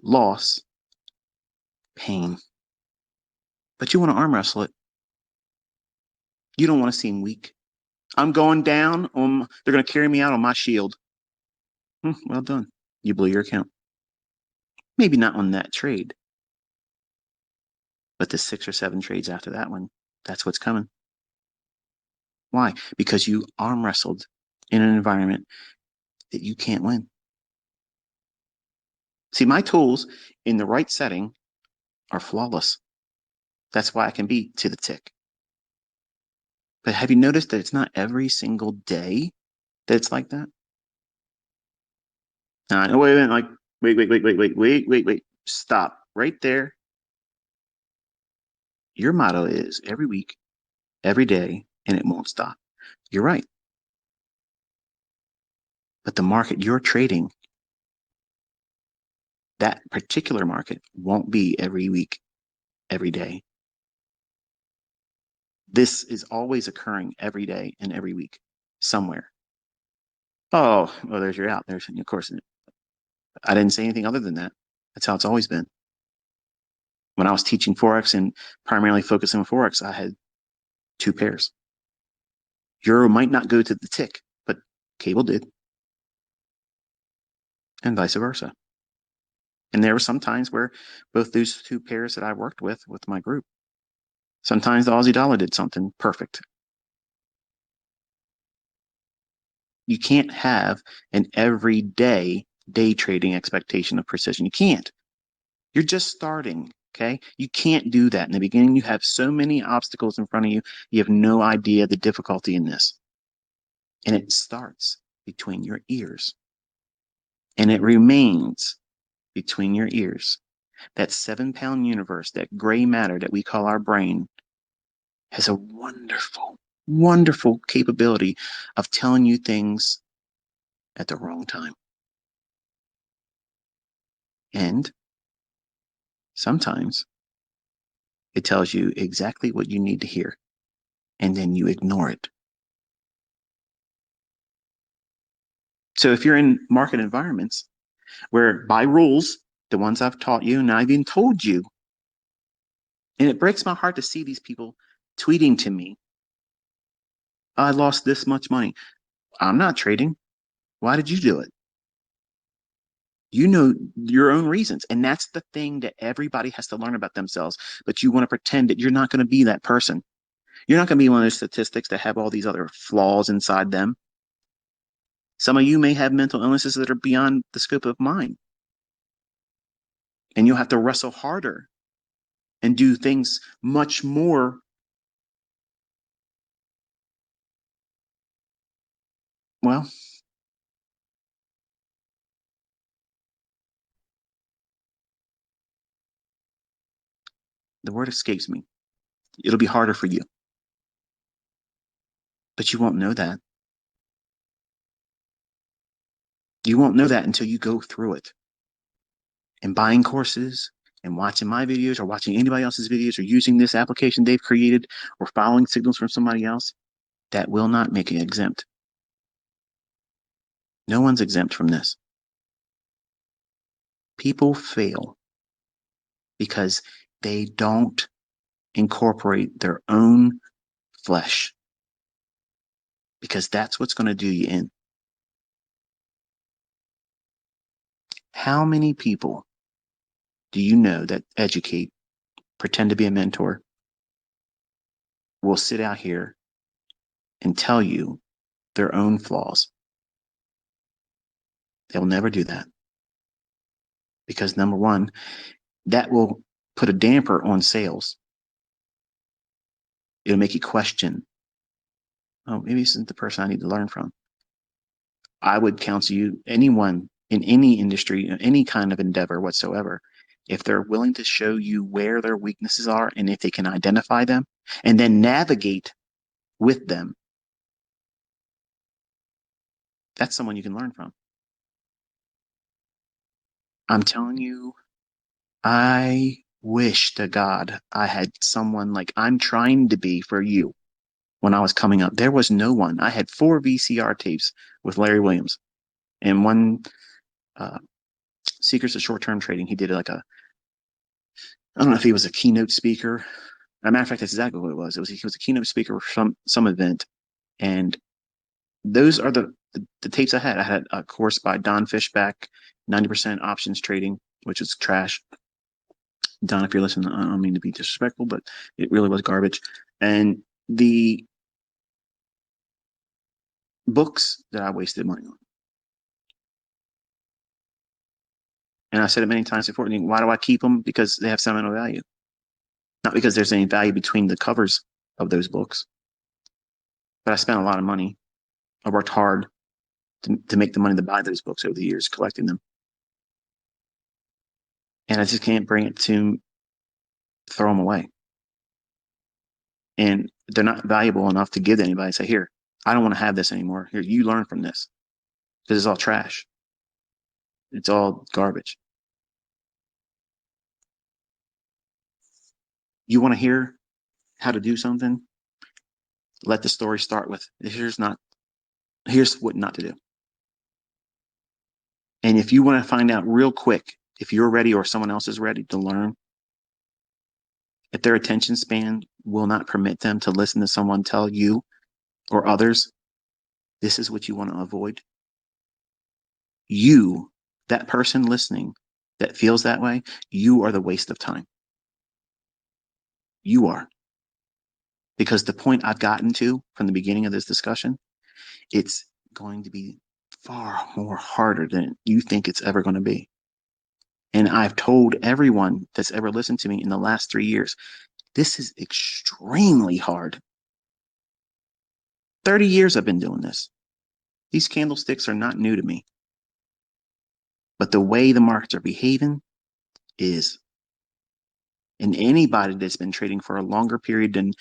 [SPEAKER 1] loss, pain. But you want to arm wrestle it. You don't want to seem weak. I'm going down. They're going to carry me out on my shield. Well done. You blew your account. Maybe not on that trade, but the 6 or 7 trades after that one, that's what's coming. Why? Because you arm wrestled in an environment that you can't win. See, my tools in the right setting are flawless. That's why I can be to the tick. But have you noticed that it's not every single day that it's like that? Wait. Stop right there. Your motto is every week, every day, and it won't stop. You're right. But the market you're trading, that particular market, won't be every week, every day. This is always occurring every day and every week somewhere. Oh, well, there's your out. There's, of course, I didn't say anything other than that. That's how it's always been. When I was teaching Forex and primarily focusing on Forex, I had 2 pairs. Euro might not go to the tick, but cable did, and vice versa. And there were some times where both those 2 pairs that I worked with my group, sometimes the Aussie dollar did something perfect. You can't have an everyday day trading expectation of precision. You can't. You're just starting. Okay. You can't do that. In the beginning, you have so many obstacles in front of you. You have no idea the difficulty in this. And it starts between your ears. And it remains between your ears. That 7-pound universe, that gray matter that we call our brain, has a wonderful, wonderful capability of telling you things at the wrong time. And sometimes it tells you exactly what you need to hear, and then you ignore it. So if you're in market environments where by rules, the ones I've taught you and I've even told you, and it breaks my heart to see these people tweeting to me, I lost this much money. I'm not trading. Why did you do it? You know your own reasons. And that's the thing that everybody has to learn about themselves. But you want to pretend that you're not going to be that person. You're not going to be one of those statistics that have all these other flaws inside them. Some of you may have mental illnesses that are beyond the scope of mine. And you'll have to wrestle harder and do things much more. Well, the word escapes me. It'll be harder for you, but you won't know that. You won't know that until you go through it. And buying courses and watching my videos or watching anybody else's videos or using this application they've created or following signals from somebody else, that will not make you exempt. No one's exempt from this. People fail because they don't incorporate their own flesh, because that's what's going to do you in. How many people do you know that educate, pretend to be a mentor, will sit out here and tell you their own flaws? They'll never do that. Because number one, that will put a damper on sales. It'll make you question, oh, maybe this isn't the person I need to learn from. I would counsel you, anyone in any industry, any kind of endeavor whatsoever, if they're willing to show you where their weaknesses are and if they can identify them and then navigate with them, that's someone you can learn from. I'm telling you, I wish to God I had someone like I'm trying to be for you. When I was coming up, there was no one. I had 4 VCR tapes with Larry Williams and one uh, Secrets of Short-Term Trading. He did like I don't know if he was a keynote speaker. As a matter of fact, that's exactly what it was. He was a keynote speaker for some event, and those are the tapes I had. I had a course by Don Fishback, 90% options trading, which is trash. Don, if you're listening, I don't mean to be disrespectful, but it really was garbage. And the books that I wasted money on. And I said it many times before. Why do I keep them? Because they have sentimental value. Not because there's any value between the covers of those books. But I spent a lot of money. I worked hard to make the money to buy those books over the years, collecting them. And I just can't bring it to throw them away. And they're not valuable enough to give to anybody and say, here, I don't want to have this anymore. Here, you learn from this. Because it's all trash. It's all garbage. You want to hear how to do something? Let the story start with here's what not to do. And if you want to find out real quick if you're ready or someone else is ready to learn, if their attention span will not permit them to listen to someone tell you or others, this is what you want to avoid. You, that person listening that feels that way, you are the waste of time. You are. Because the point I've gotten to from the beginning of this discussion, it's going to be far more harder than you think it's ever going to be. And I've told everyone that's ever listened to me in the last 3 years, this is extremely hard. 30 years I've been doing this. These candlesticks are not new to me. But the way the markets are behaving is. And anybody that's been trading for a longer period than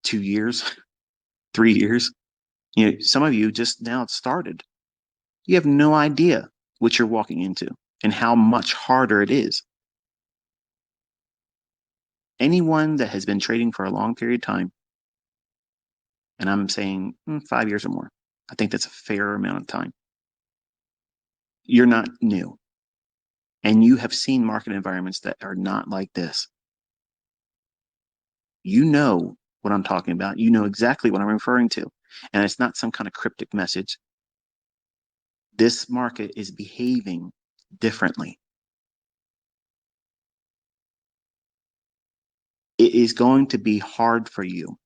[SPEAKER 1] 2 years, 3 years, some of you just now started. You have no idea what you're walking into and how much harder it is. Anyone that has been trading for a long period of time, and I'm saying 5 years or more, I think that's a fair amount of time. You're not new. And you have seen market environments that are not like this. You know what I'm talking about. You know exactly what I'm referring to. And it's not some kind of cryptic message. This market is behaving differently. It is going to be hard for you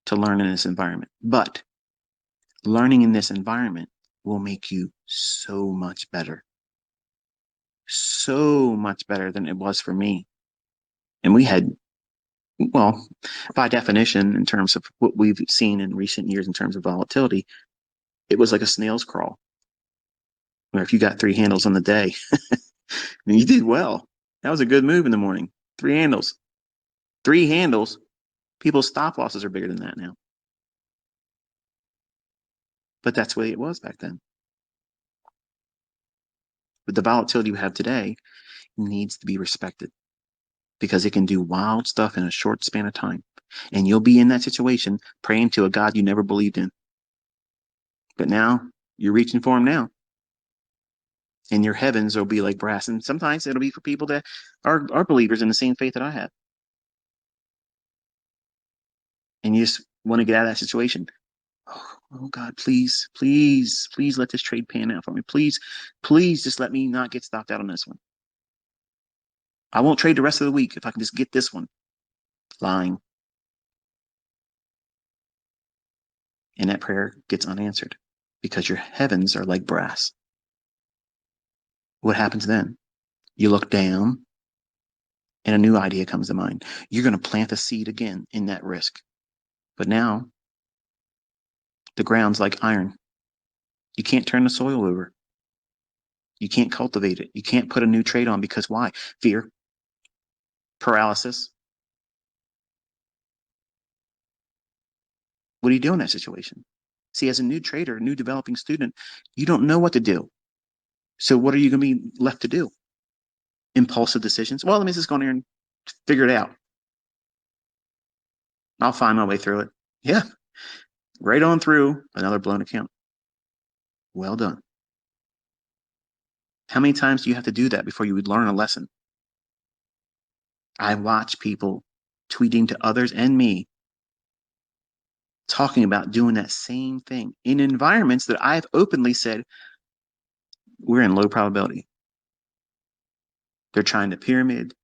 [SPEAKER 1] to learn in this environment, but learning in this environment will make you so much better. So much better than it was for me. And we had, well, by definition, in terms of what we've seen in recent years in terms of volatility, it was like a snail's crawl. Where if you got 3 handles on the day, and you did well. That was a good move in the morning. 3 handles. 3 handles. People's stop losses are bigger than that now. But that's the way it was back then. But the volatility we have today needs to be respected because it can do wild stuff in a short span of time. And you'll be in that situation praying to a God you never believed in. But now you're reaching for him now. And your heavens will be like brass. And sometimes it'll be for people that are believers in the same faith that I have. And you just want to get out of that situation. Oh God, please, please, please let this trade pan out for me. Please, please just let me not get stopped out on this one. I won't trade the rest of the week if I can just get this one. Lying. And that prayer gets unanswered because your heavens are like brass. What happens then? You look down and a new idea comes to mind. You're going to plant a seed again in that risk. But now the ground's like iron. You can't turn the soil over. You can't cultivate it. You can't put a new trade on because why? Fear, paralysis. What do you do in that situation? See, as a new trader, new developing student, you don't know what to do. So what are you going to be left to do? Impulsive decisions. Well, let me just go in here and figure it out. I'll find my way through it. Yeah, right on through another blown account. Well done. How many times do you have to do that before you would learn a lesson? I watch people tweeting to others and me talking about doing that same thing in environments that I've openly said we're in low probability. They're trying to pyramid.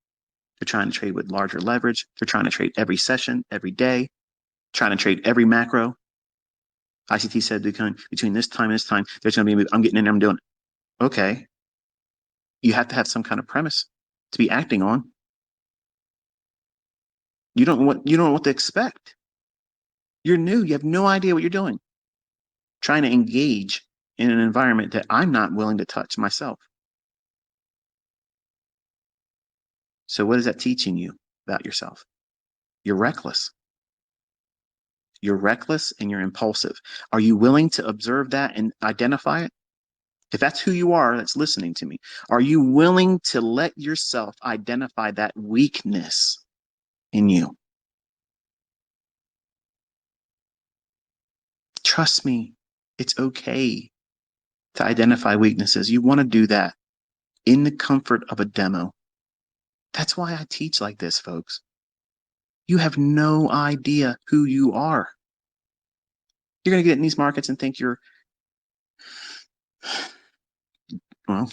[SPEAKER 1] They're trying to trade with larger leverage. They're trying to trade every session, every day, trying to trade every macro. ICT said between this time and this time, there's going to be a move. I'm getting in there, I'm doing it. Okay. You have to have some kind of premise to be acting on. You don't know what to expect. You're new. You have no idea what you're doing. Trying to engage in an environment that I'm not willing to touch myself. So what is that teaching you about yourself? You're reckless. You're reckless and you're impulsive. Are you willing to observe that and identify it? If that's who you are that's listening to me, are you willing to let yourself identify that weakness in you? Trust me, it's okay to identify weaknesses. You want to do that in the comfort of a demo. That's why I teach like this, folks. You have no idea who you are. You're going to get in these markets and think you're, well,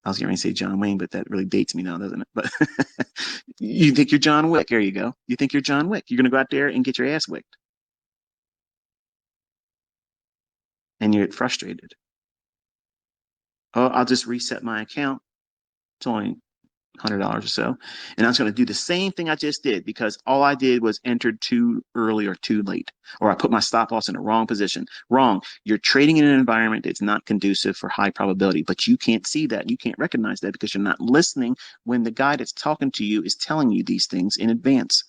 [SPEAKER 1] I was going to say John Wayne, but that really dates me now, doesn't it? But you think you're John Wick. There you go. You think you're John Wick. You're going to go out there and get your ass wicked. And you get frustrated. Oh, I'll just reset my account. It's only $100 or so. And I was going to do the same thing I just did because all I did was entered too early or too late, or I put my stop loss in the wrong position. Wrong. You're trading in an environment that's not conducive for high probability, but you can't see that. You can't recognize that because you're not listening when the guy that's talking to you is telling you these things in advance.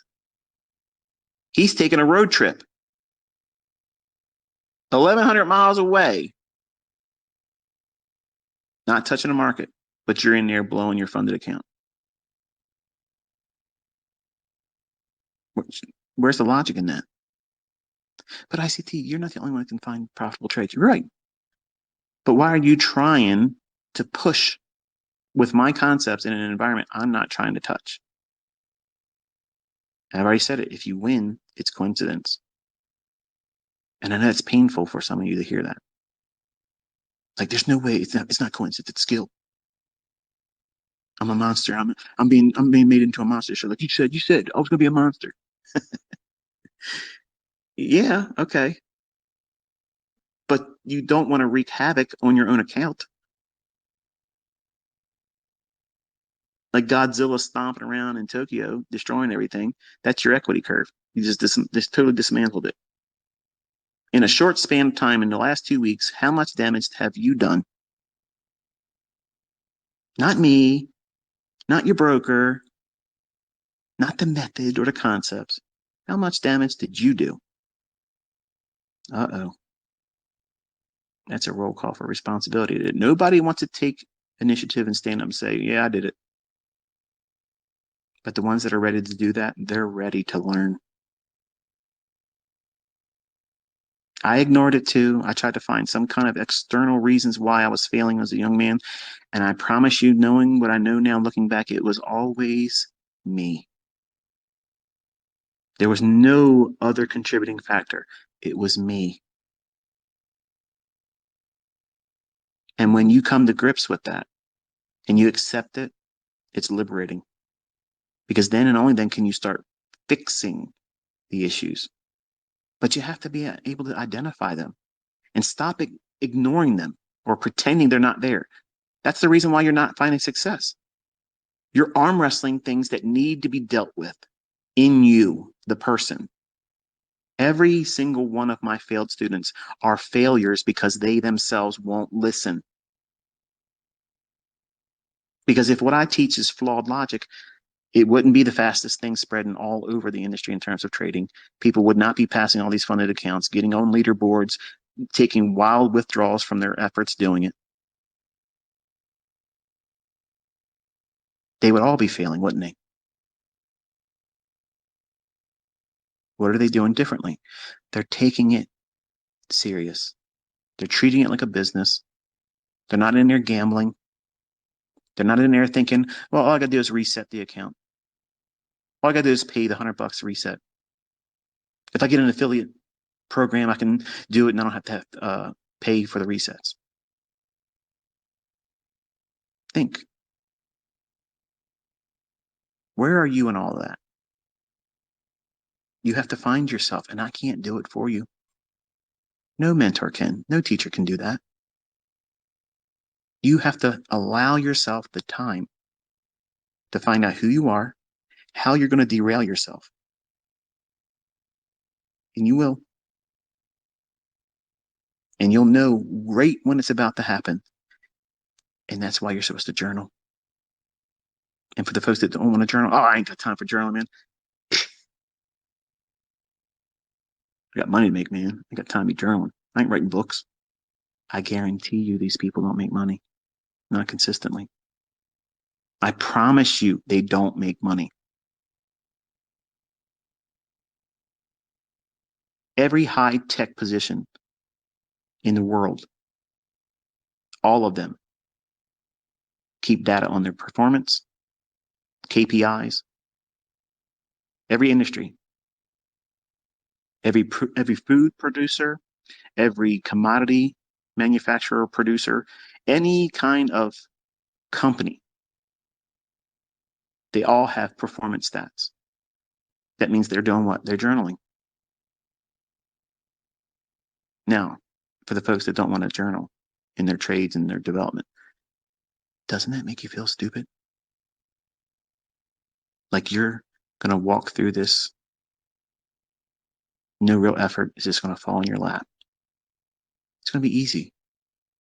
[SPEAKER 1] He's taking a road trip 1,100 miles away, not touching the market, but you're in there blowing your funded account. Where's the logic in that? But ICT, you're not the only one who can find profitable trades. You're right. But why are you trying to push with my concepts in an environment I'm not trying to touch? And I've already said it. If you win, it's coincidence. And I know it's painful for some of you to hear that. Like, there's no way it's not coincidence, it's skill. I'm a monster. I'm being made into a monster. So like you said I was gonna be a monster. Yeah, okay. But you don't want to wreak havoc on your own account. Like Godzilla stomping around in Tokyo, destroying everything. That's your equity curve. You just totally dismantled it. In a short span of time, in the last 2 weeks, how much damage have you done? Not me, not your broker, not the method or the concepts. How much damage did you do? Uh-oh. That's a roll call for responsibility. That nobody wants to take initiative and stand up and say, yeah, I did it. But the ones that are ready to do that, they're ready to learn. I ignored it too. I tried to find some kind of external reasons why I was failing as a young man. And I promise you, knowing what I know now, looking back, it was always me. There was no other contributing factor. It was me. And when you come to grips with that and you accept it, it's liberating. Because then and only then can you start fixing the issues. But you have to be able to identify them and stop ignoring them or pretending they're not there. That's the reason why you're not finding success. You're arm wrestling things that need to be dealt with in you, the person. Every single one of my failed students are failures because they themselves won't listen. Because if what I teach is flawed logic, it wouldn't be the fastest thing spreading all over the industry in terms of trading. People would not be passing all these funded accounts, getting on leaderboards, taking wild withdrawals from their efforts doing it. They would all be failing, wouldn't they? What are they doing differently? They're taking it serious. They're treating it like a business. They're not in there gambling. They're not in there thinking, well, all I got to do is reset the account. All I got to do is pay the $100 to reset. If I get an affiliate program, I can do it and I don't have to pay for the resets. Think. Where are you in all of that? You have to find yourself, and I can't do it for you. No mentor can. No teacher can do that. You have to allow yourself the time to find out who you are, how you're going to derail yourself. And you will. And you'll know right when it's about to happen. And that's why you're supposed to journal. And for the folks that don't want to journal, oh, I ain't got time for journaling, man. I got money to make, man. I got time to be journaling. I ain't writing books. I guarantee you these people don't make money. Not consistently. I promise you they don't make money. Every high-tech position in the world, all of them, keep data on their performance, KPIs. Every industry, every food producer, every commodity manufacturer, producer, any kind of company, they all have performance stats. That means they're doing what? They're journaling. Now, for the folks that don't want to journal in their trades and their development, doesn't that make you feel stupid? Like you're going to walk through this, no real effort. It's just going to fall in your lap. It's going to be easy.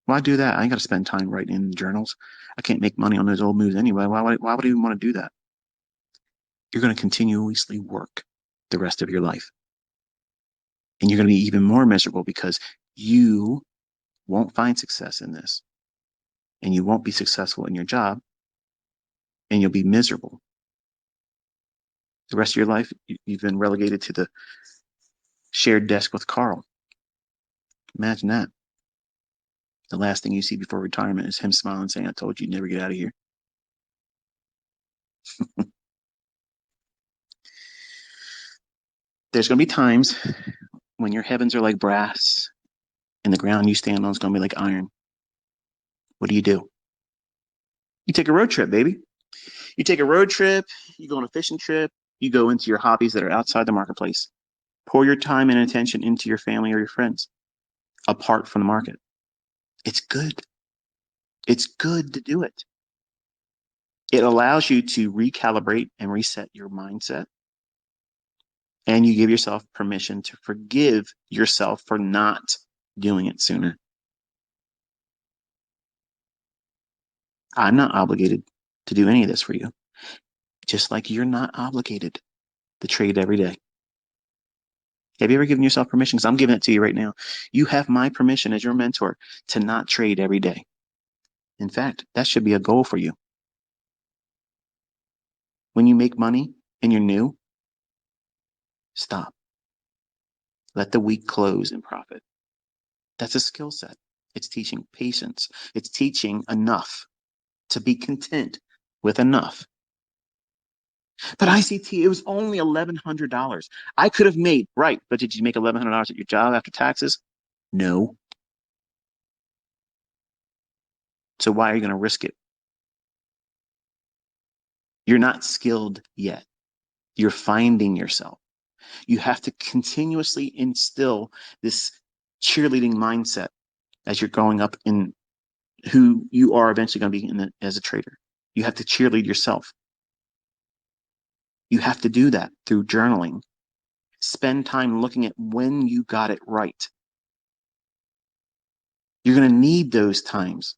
[SPEAKER 1] Why do that? I ain't got to spend time writing in journals. I can't make money on those old moves anyway. Why would I even want to do that? You're going to continuously work the rest of your life. And you're going to be even more miserable because you won't find success in this. And you won't be successful in your job. And you'll be miserable. The rest of your life, you've been relegated to the shared desk with Carl. Imagine that. The last thing you see before retirement is him smiling, saying, I told you, you'd never get out of here. There's going to be times when your heavens are like brass and the ground you stand on is going to be like iron. What do? You take a road trip, baby. You take a road trip, you go on a fishing trip, you go into your hobbies that are outside the marketplace. Pour your time and attention into your family or your friends apart from the market. It's good. It's good to do it. It allows you to recalibrate and reset your mindset. And you give yourself permission to forgive yourself for not doing it sooner. I'm not obligated to do any of this for you, just like you're not obligated to trade every day. Have you ever given yourself permission? Because I'm giving it to you right now. You have my permission as your mentor to not trade every day. In fact, that should be a goal for you. When you make money and you're new, stop. Let the week close in profit. That's a skill set. It's teaching patience. It's teaching enough to be content with enough. But ICT, it was only $1,100. I could have made, right, but did you make $1,100 at your job after taxes? No. So why are you going to risk it? You're not skilled yet. You're finding yourself. You have to continuously instill this cheerleading mindset as you're growing up in who you are eventually going to be as a trader. You have to cheerlead yourself. You have to do that through journaling. Spend time looking at when you got it right. You're going to need those times.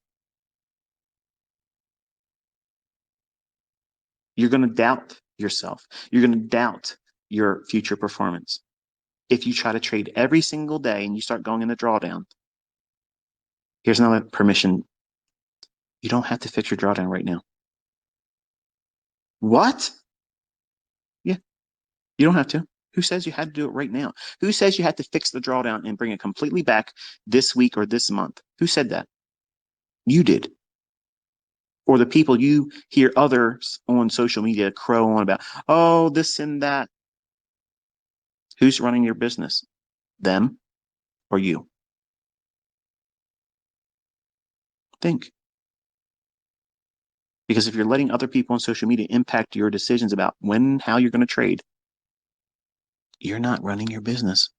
[SPEAKER 1] You're going to doubt yourself. You're going to doubt your future performance. If you try to trade every single day and you start going in the drawdown, here's another permission. You don't have to fix your drawdown right now. What? Yeah, you don't have to. Who says you had to do it right now? Who says you had to fix the drawdown and bring it completely back this week or this month? Who said that? You did. Or the people you hear others on social media crow on about, oh, this and that. Who's running your business? Them or you? Think. Because if you're letting other people on social media impact your decisions about when and how you're going to trade, you're not running your business.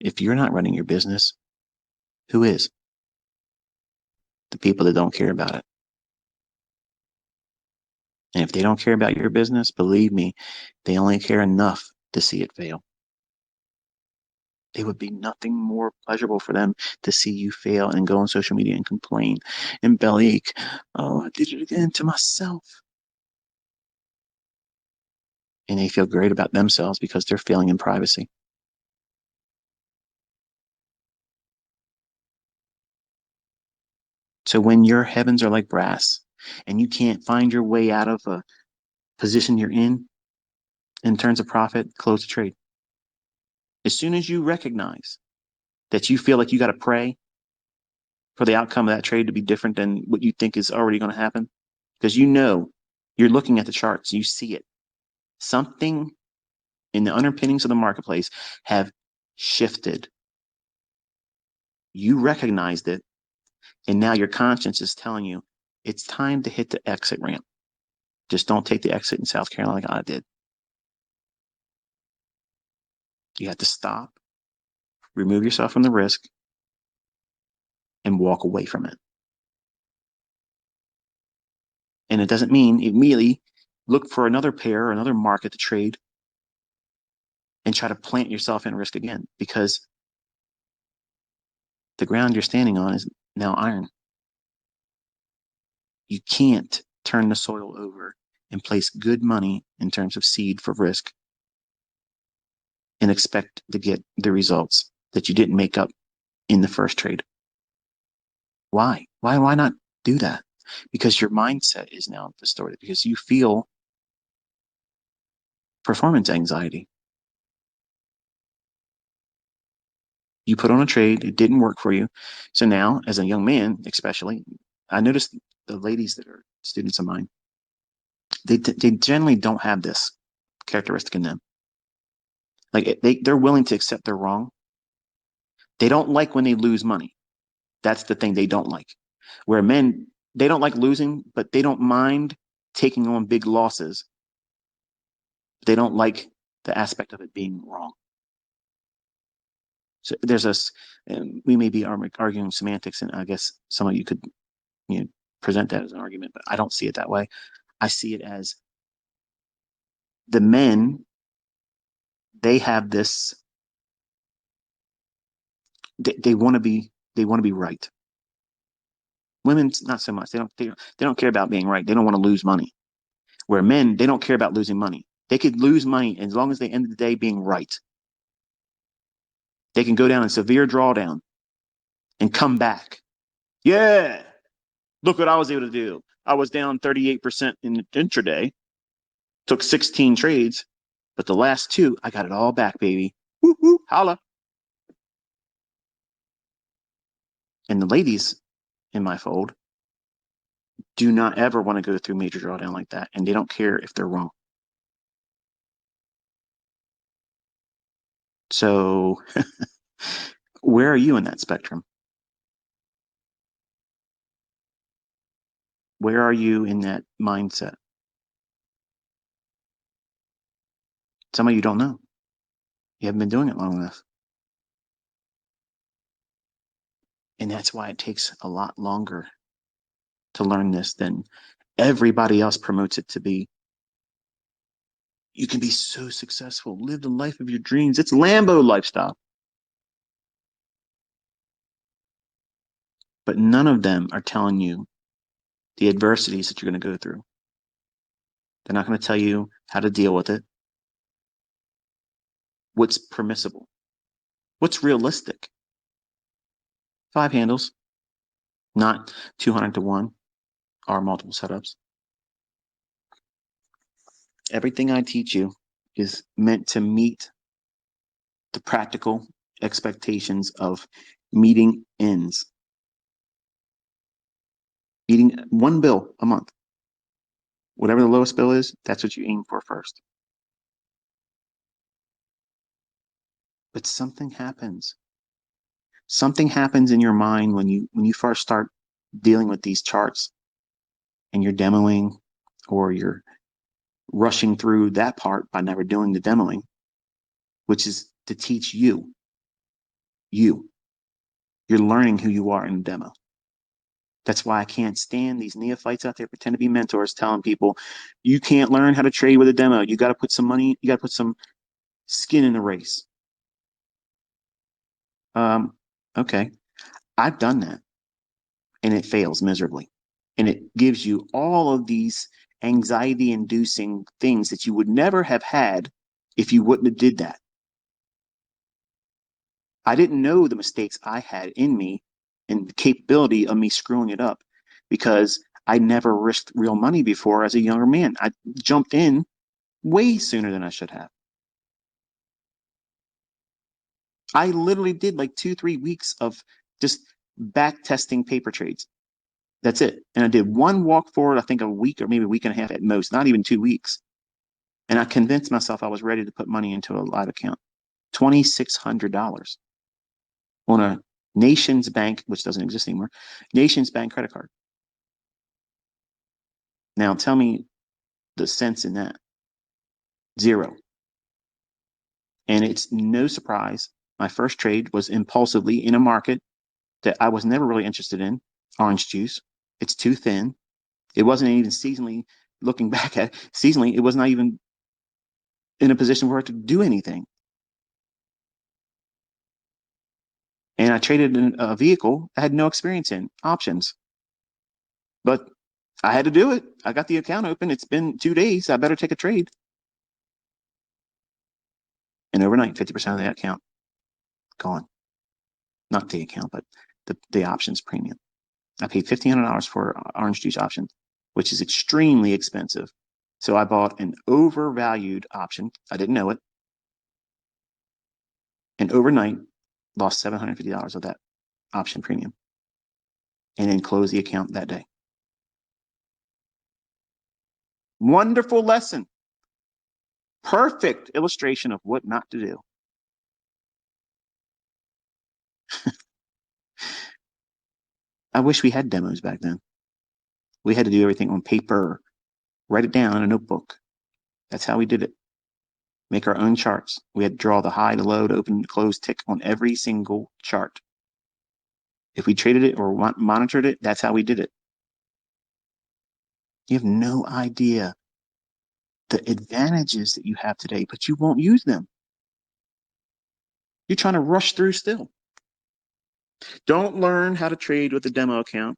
[SPEAKER 1] If you're not running your business, who is? The people that don't care about it. And if they don't care about your business, believe me, they only care enough to see it fail. It would be nothing more pleasurable for them to see you fail and go on social media and complain and bellyache. Oh, I did it again to myself. And they feel great about themselves because they're failing in privacy. So when your heavens are like brass and you can't find your way out of a position you're in terms of profit, close the trade. As soon as you recognize that you feel like you got to pray for the outcome of that trade to be different than what you think is already going to happen, because you know you're looking at the charts, you see it. Something in the underpinnings of the marketplace have shifted. You recognized it, and now your conscience is telling you it's time to hit the exit ramp. Just don't take the exit in South Carolina like I did. You have to stop, remove yourself from the risk, and walk away from it. And it doesn't mean immediately look for another pair or another market to trade and try to plant yourself in risk again, because the ground you're standing on is now iron. You can't turn the soil over and place good money in terms of seed for risk and expect to get the results that you didn't make up in the first trade. Why? Why not do that? Because your mindset is now distorted, because you feel performance anxiety. You put on a trade, it didn't work for you. So now, as a young man, especially, I noticed the ladies that are students of mine, they generally don't have this characteristic in them. Like they're willing to accept they're wrong. They don't like when they lose money. That's the thing they don't like. Where men, they don't like losing, but they don't mind taking on big losses. They don't like the aspect of it being wrong. So there's us, we may be arguing semantics, and I guess some of you could, present that as an argument, but I don't see it that way. I see it as the men, they have this, they want to be, right. Women, not so much. They don't care about being right. They don't want to lose money. Where men, they don't care about losing money. They could lose money as long as they end of the day being right. They can go down in severe drawdown and come back. Yeah, look what I was able to do. I was down 38% in the intraday, took 16 trades, but the last two, I got it all back, baby. Woo woo, holla. And the ladies in my fold do not ever want to go through major drawdown like that, and they don't care if they're wrong. So, where are you in that spectrum? Where are you in that mindset? Some of you don't know. You haven't been doing it long enough. And that's why it takes a lot longer to learn this than everybody else promotes it to be. You can be so successful, live the life of your dreams. It's Lambo lifestyle. But none of them are telling you the adversities that you're going to go through. They're not going to tell you how to deal with it, what's permissible, what's realistic. 5 handles, not 200 to 1 or multiple setups. Everything I teach you is meant to meet the practical expectations of meeting ends. Meeting one bill a month. Whatever the lowest bill is, that's what you aim for first. But something happens. Something happens in your mind when you first start dealing with these charts and you're demoing, or you're rushing through that part by never doing the demoing, which is to teach you. You're learning who you are in the demo. That's why I can't stand these neophytes out there pretend to be mentors telling people you can't learn how to trade with a demo. You got to put some money, you got to put some skin in the race. Okay. I've done that, and it fails miserably. And it gives you all of these anxiety inducing things that you would never have had if you wouldn't have did that. I didn't know the mistakes I had in me and the capability of me screwing it up, because I never risked real money before as a younger man. I jumped in way sooner than I should have. I literally did like 2-3 weeks of just back testing paper trades. That's it. And I did one walk forward, I think a week or maybe a week and a half at most, not even 2 weeks. And I convinced myself I was ready to put money into a live account. $2,600 on a Nations Bank, which doesn't exist anymore, Nations Bank credit card. Now tell me the sense in that. Zero. And it's no surprise. My first trade was impulsively in a market that I was never really interested in, orange juice. It's too thin. It wasn't even seasonally, looking back at it, seasonally, it was not even in a position for it to do anything. And I traded in a vehicle I had no experience in, options. But I had to do it. I got the account open. It's been 2 days. I better take a trade. And overnight, 50% of that account gone. Not the account, but the options premium. I paid $1,500 for orange juice option, which is extremely expensive. So I bought an overvalued option. I didn't know it. And overnight, lost $750 of that option premium. And then closed the account that day. Wonderful lesson. Perfect illustration of what not to do. I wish we had demos back then. We had to do everything on paper, write it down in a notebook. That's how we did it. Make our own charts. We had to draw the high, the low, the open, the close tick on every single chart. If we traded it or monitored it, that's how we did it. You have no idea the advantages that you have today, but you won't use them. You're trying to rush through still. Don't learn how to trade with a demo account.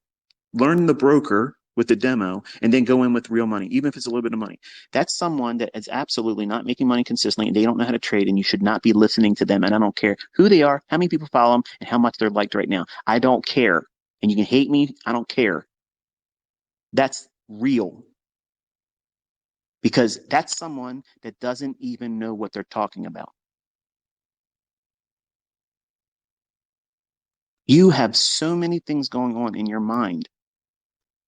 [SPEAKER 1] Learn the broker with the demo and then go in with real money, even if it's a little bit of money. That's someone that is absolutely not making money consistently and they don't know how to trade, and you should not be listening to them. And I don't care who they are, how many people follow them, and how much they're liked right now. I don't care. And you can hate me. I don't care. That's real. Because that's someone that doesn't even know what they're talking about. You have so many things going on in your mind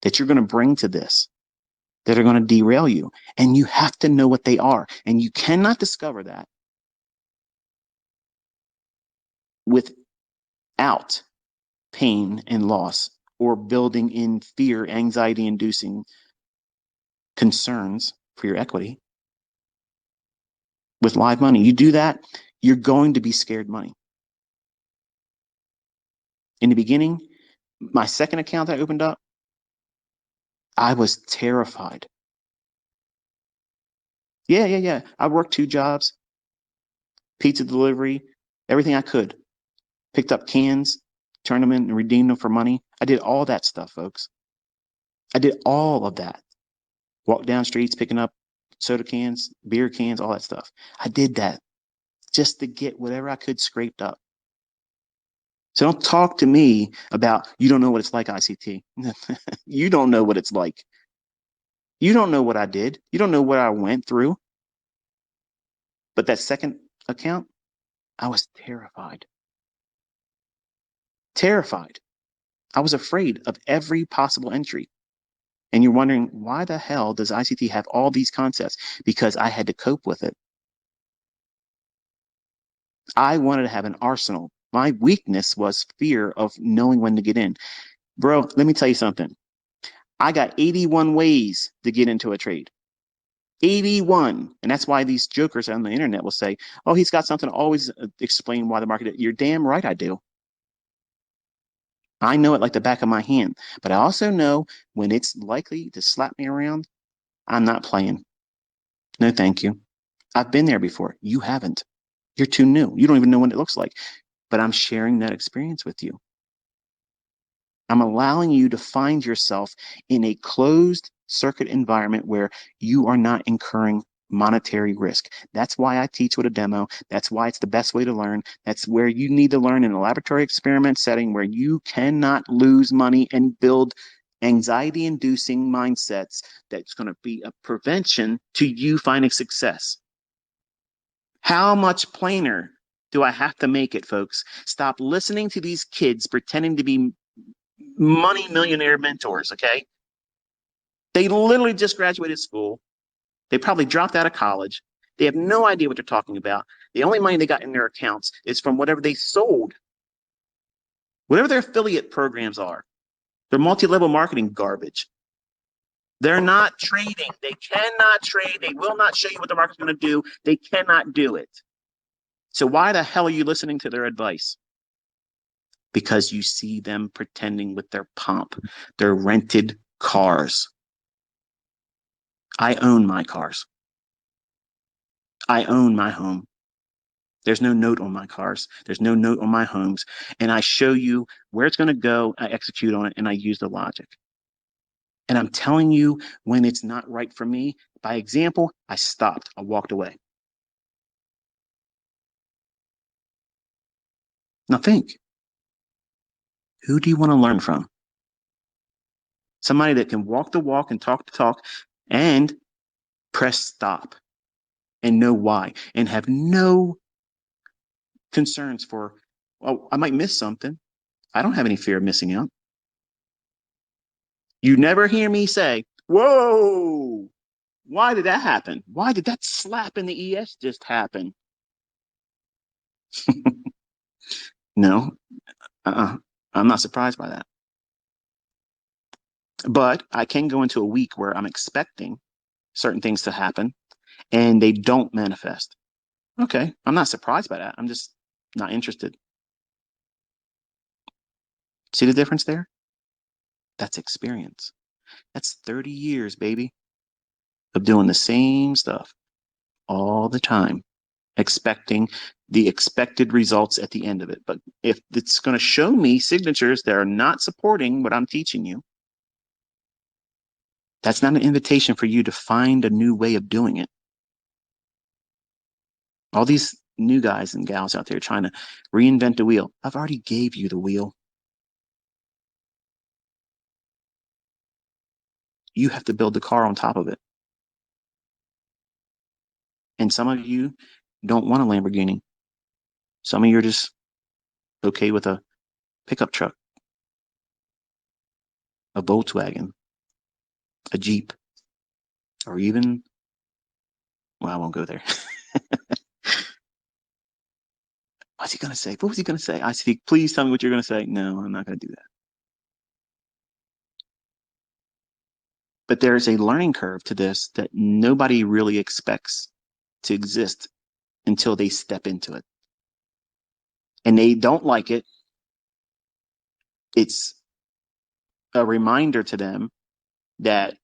[SPEAKER 1] that you're going to bring to this that are going to derail you. And you have to know what they are. And you cannot discover that without pain and loss or building in fear, anxiety inducing concerns for your equity. With live money, you do that, you're going to be scared money. In the beginning, my second account that I opened up, I was terrified. Yeah. I worked 2 jobs, pizza delivery, everything I could. Picked up cans, turned them in and redeemed them for money. I did all that stuff, folks. I did all of that. Walked down streets, picking up soda cans, beer cans, all that stuff. I did that just to get whatever I could scraped up. So don't talk to me about you don't know what it's like, ICT. You don't know what it's like. You don't know what I did. You don't know what I went through. But that second account, I was terrified. Terrified. I was afraid of every possible entry. And you're wondering, why the hell does ICT have all these concepts? Because I had to cope with it. I wanted to have an arsenal. My weakness was fear of knowing when to get in. Bro, let me tell you something. I got 81 ways to get into a trade. 81. And that's why these jokers on the internet will say, oh, he's got something to always explain why the market. You're damn right I do. I know it like the back of my hand. But I also know when it's likely to slap me around, I'm not playing. No, thank you. I've been there before. You haven't. You're too new. You don't even know what it looks like. But I'm sharing that experience with you. I'm allowing you to find yourself in a closed circuit environment where you are not incurring monetary risk. That's why I teach with a demo. That's why it's the best way to learn. That's where you need to learn in a laboratory experiment setting where you cannot lose money and build anxiety inducing mindsets that's going to be a prevention to you finding success. How much plainer do I have to make it, folks? Stop listening to these kids pretending to be money millionaire mentors, okay? They literally just graduated school. They probably dropped out of college. They have no idea what they're talking about. The only money they got in their accounts is from whatever they sold, whatever their affiliate programs are. They're multi-level marketing garbage. They're not trading. They cannot trade. They will not show you what the market's going to do. They cannot do it. So why the hell are you listening to their advice? Because you see them pretending with their pomp, their rented cars, I own my cars. I own my home. There's no note on my cars. There's no note on my homes. And I show you where it's going to go. I execute on it and I use the logic. And I'm telling you when it's not right for me. By example, I stopped. I walked away. Now think, who do you want to learn from? Somebody that can walk the walk and talk the talk and press stop and know why and have no concerns for, oh, I might miss something. I don't have any fear of missing out. You never hear me say, whoa, why did that happen? Why did that slap in the ES just happen? No, I'm not surprised by that. But I can go into a week where I'm expecting certain things to happen and they don't manifest. Okay, I'm not surprised by that. I'm just not interested. See the difference there? That's experience. That's 30 years, baby, of doing the same stuff all the time, expecting the expected results at the end of it. But if it's going to show me signatures that are not supporting what I'm teaching you, that's not an invitation for you to find a new way of doing it. All these new guys and gals out there trying to reinvent the wheel. I've already gave you the wheel. You have to build the car on top of it. And some of you don't want a Lamborghini. Some of you are just okay with a pickup truck, a Volkswagen, a Jeep, or even, well, I won't go there. What's he going to say? What was he going to say? ICT, please tell me what you're going to say. No, I'm not going to do that. But there's a learning curve to this that nobody really expects to exist until they step into it. And they don't like it. It's a reminder to them that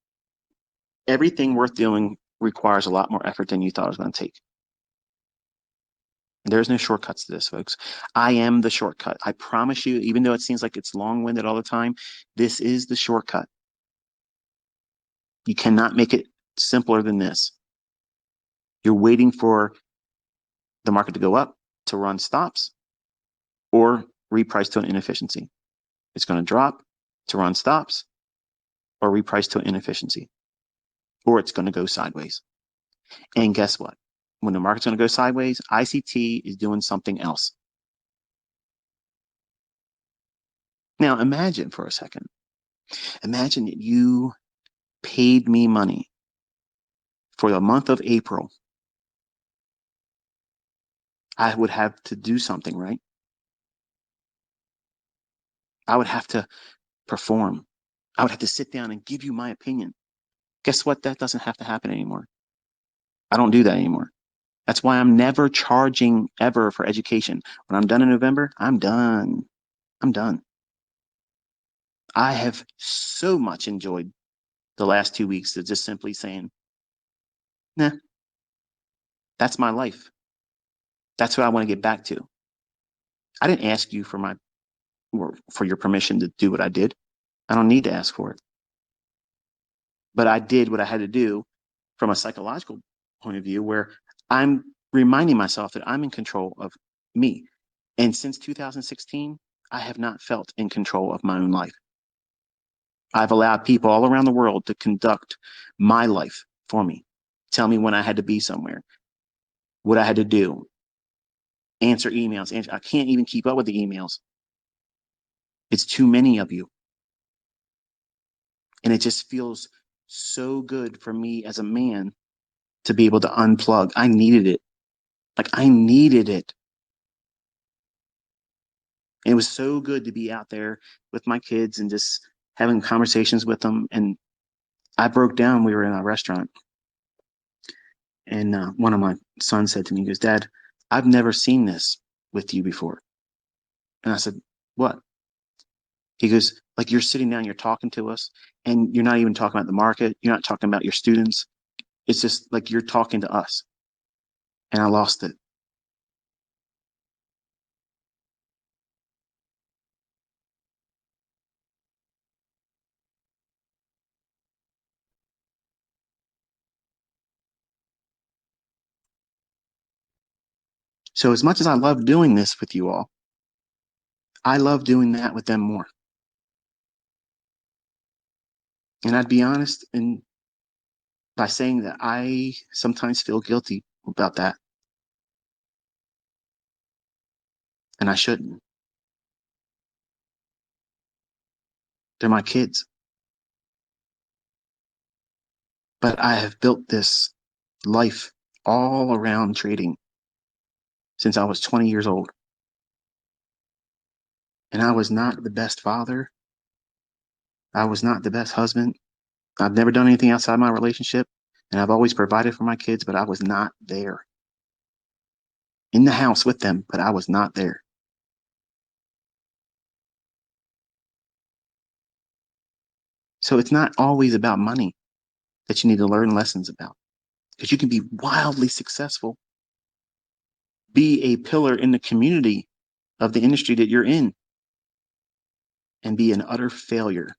[SPEAKER 1] everything worth doing requires a lot more effort than you thought it was going to take. There's no shortcuts to this, folks. I am the shortcut. I promise you, even though it seems like it's long-winded all the time, this is the shortcut. You cannot make it simpler than this. You're waiting for the market to go up to run stops or reprice to an inefficiency. It's going to drop to run stops or reprice to an inefficiency, or it's going to go sideways. And guess what? When the market's going to go sideways, ICT is doing something else. Now, imagine for a second. Imagine that you paid me money for the month of April. I would have to do something, right? I would have to perform. I would have to sit down and give you my opinion. Guess what? That doesn't have to happen anymore. I don't do that anymore. That's why I'm never charging ever for education. When I'm done in November, I'm done. I'm done. I have so much enjoyed the last 2 weeks of just simply saying, nah, that's my life. That's what I want to get back to. I didn't ask you for your permission to do what I did. I don't need to ask for it. But I did what I had to do from a psychological point of view where I'm reminding myself that I'm in control of me. And since 2016, I have not felt in control of my own life. I've allowed people all around the world to conduct my life for me, tell me when I had to be somewhere, what I had to do, answer emails. I can't even keep up with the emails. It's too many of you. And it just feels so good for me as a man to be able to unplug. I needed it. Like I needed it. And it was so good to be out there with my kids and just having conversations with them. And I broke down. We were in a restaurant. And one of my sons said to me, he goes, Dad, I've never seen this with you before. And I said, what? He goes, like you're sitting down, you're talking to us, and you're not even talking about the market. You're not talking about your students. It's just like you're talking to us, and I lost it. So as much as I love doing this with you all, I love doing that with them more. And I'd be honest in by saying that I sometimes feel guilty about that, and I shouldn't. They're my kids. But I have built this life all around trading since I was 20 years old. And I was not the best father. I was not the best husband. I've never done anything outside my relationship. And I've always provided for my kids, but I was not there in the house with them, but I was not there. So it's not always about money that you need to learn lessons about, because you can be wildly successful, be a pillar in the community of the industry that you're in, and be an utter failure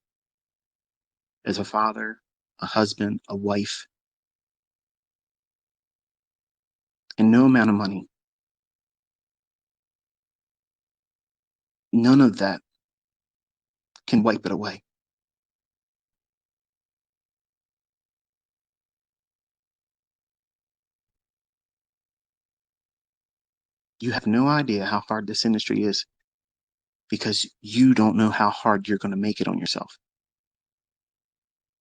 [SPEAKER 1] as a father, a husband, a wife, and no amount of money. None of that can wipe it away. You have no idea how hard this industry is because you don't know how hard you're going to make it on yourself.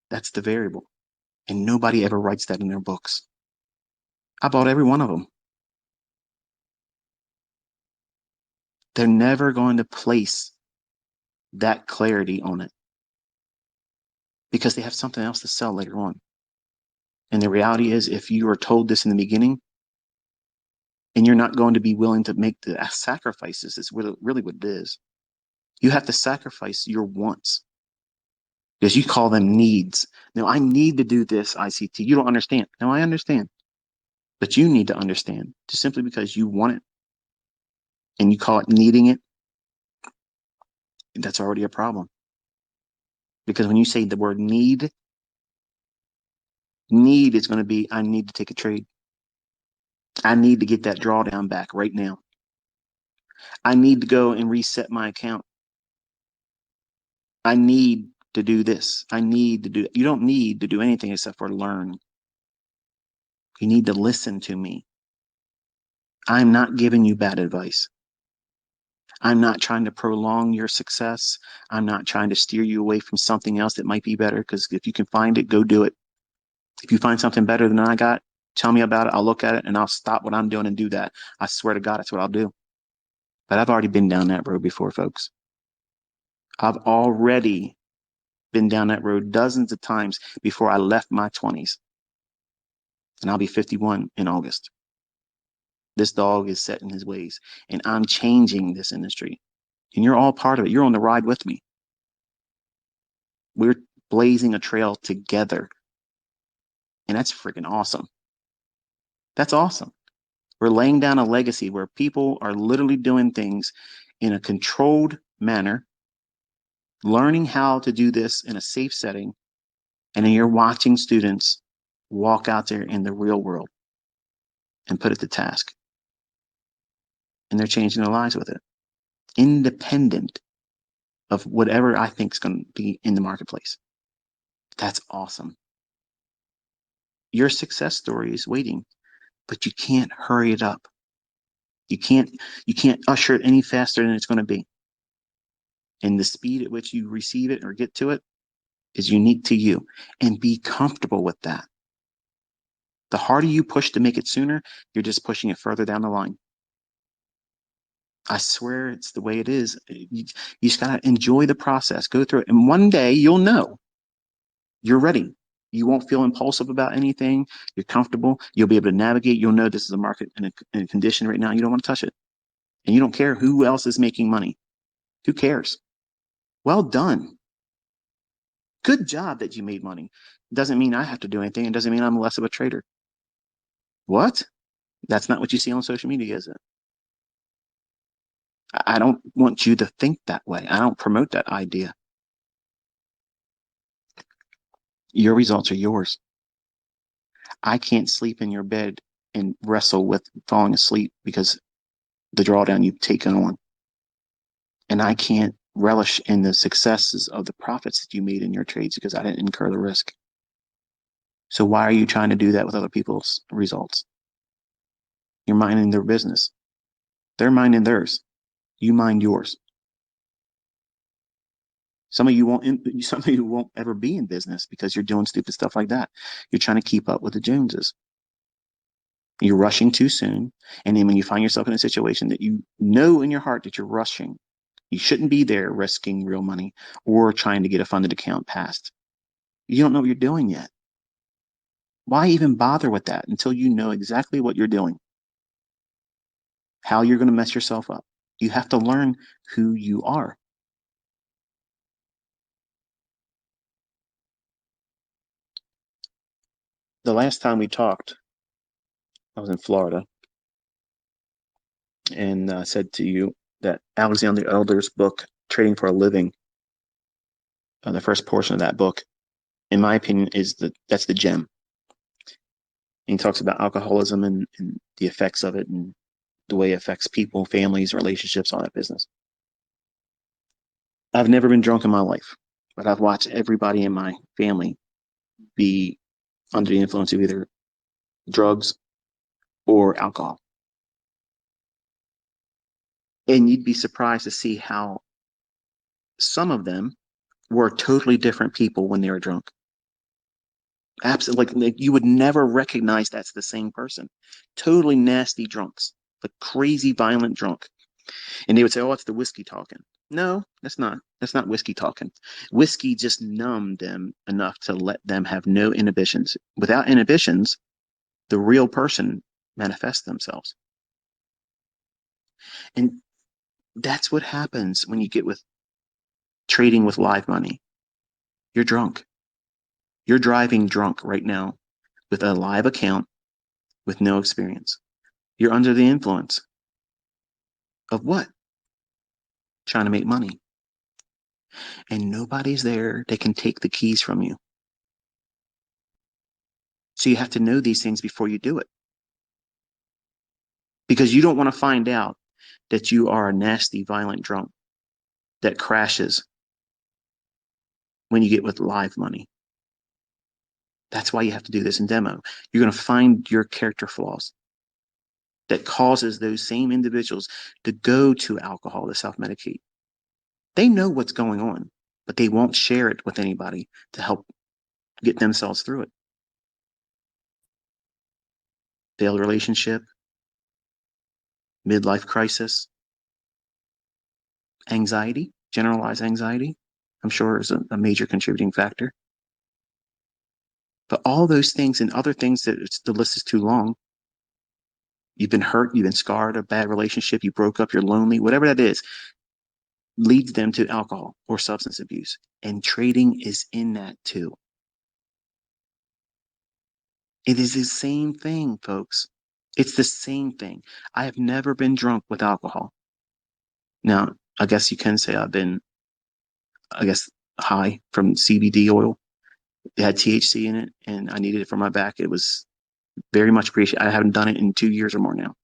[SPEAKER 1] That's the variable. And nobody ever writes that in their books. I bought every one of them. They're never going to place that clarity on it because they have something else to sell later on. And the reality is, if you are told this in the beginning and you're not going to be willing to make the sacrifices, is really what it is. You have to sacrifice your wants because you call them needs. Now, I need to do this, ICT. You don't understand. No, I understand. But you need to understand just simply because you want it and you call it needing it, that's already a problem. Because when you say the word need is going to be, I need to take a trade. I need to get that drawdown back right now. I need to go and reset my account. I need to do this. I need to do, you don't need to do anything except for learn. You need to listen to me. I'm not giving you bad advice. I'm not trying to prolong your success. I'm not trying to steer you away from something else that might be better, because if you can find it, go do it. If you find something better than I got, tell me about it. I'll look at it and I'll stop what I'm doing and do that. I swear to God, that's what I'll do. But I've already been down that road before, folks. I've already been down that road dozens of times before I left my 20s. And I'll be 51 in August. This dog is set in his ways, and I'm changing this industry. And you're all part of it. You're on the ride with me. We're blazing a trail together. And that's freaking awesome. That's awesome. We're laying down a legacy where people are literally doing things in a controlled manner, learning how to do this in a safe setting. And then you're watching students walk out there in the real world and put it to task. And they're changing their lives with it, independent of whatever I think is going to be in the marketplace. That's awesome. Your success story is waiting, but you can't hurry it up. You can't usher it any faster than it's going to be. And the speed at which you receive it or get to it is unique to you. And be comfortable with that. The harder you push to make it sooner, you're just pushing it further down the line. I swear it's the way it is. You just got to enjoy the process, go through it. And one day you'll know you're ready. You won't feel impulsive about anything. You're comfortable. You'll be able to navigate. You'll know this is a market in a condition right now. You don't want to touch it. And you don't care who else is making money. Who cares? Well done. Good job that you made money. Doesn't mean I have to do anything. It doesn't mean I'm less of a trader. What? That's not what you see on social media, is it? I don't want you to think that way. I don't promote that idea. Your results are yours. I can't sleep in your bed and wrestle with falling asleep because the drawdown you've taken on. And I can't relish in the successes of the profits that you made in your trades because I didn't incur the risk. So why are you trying to do that with other people's results? You're minding their business. They're minding theirs. You mind yours. Some of you won't ever be in business because you're doing stupid stuff like that. You're trying to keep up with the Joneses. You're rushing too soon. And then when you find yourself in a situation that you know in your heart that you're rushing, you shouldn't be there risking real money or trying to get a funded account passed. You don't know what you're doing yet. Why even bother with that until you know exactly what you're doing, how you're going to mess yourself up? You have to learn who you are. The last time we talked, I was in Florida and said to you that Alexander the Elder's book, Trading for a Living, the first portion of that book, in my opinion, that's the gem. And he talks about alcoholism and the effects of it and the way it affects people, families, relationships, all that business. I've never been drunk in my life, but I've watched everybody in my family be under the influence of either drugs or alcohol. And you'd be surprised to see how some of them were totally different people when they were drunk. Absolutely, like you would never recognize that's the same person. Totally nasty drunks, like crazy violent drunk. And they would say, "Oh, it's the whiskey talking." No, that's not. That's not whiskey talking. Whiskey just numbed them enough to let them have no inhibitions. Without inhibitions, the real person manifests themselves. And that's what happens when you get with trading with live money. You're drunk. You're driving drunk right now with a live account with no experience. You're under the influence of what? Trying to make money. And nobody's there that can take the keys from you. So you have to know these things before you do it. Because you don't want to find out that you are a nasty, violent drunk that crashes when you get with live money. That's why you have to do this in demo. You're going to find your character flaws that causes those same individuals to go to alcohol to self-medicate. They know what's going on, but they won't share it with anybody to help get themselves through it. Failed relationship, midlife crisis, anxiety, generalized anxiety, I'm sure is a major contributing factor. But all those things and other things that the list is too long. You've been hurt, you've been scarred, a bad relationship, you broke up, you're lonely, whatever that is, leads them to alcohol or substance abuse. And trading is in that too. It is the same thing, folks. It's the same thing. I have never been drunk with alcohol. Now, I guess you can say I've been, I guess, high from CBD oil. It had THC in it, and I needed it for my back. It was very much appreciated. I haven't done it in 2 years or more now.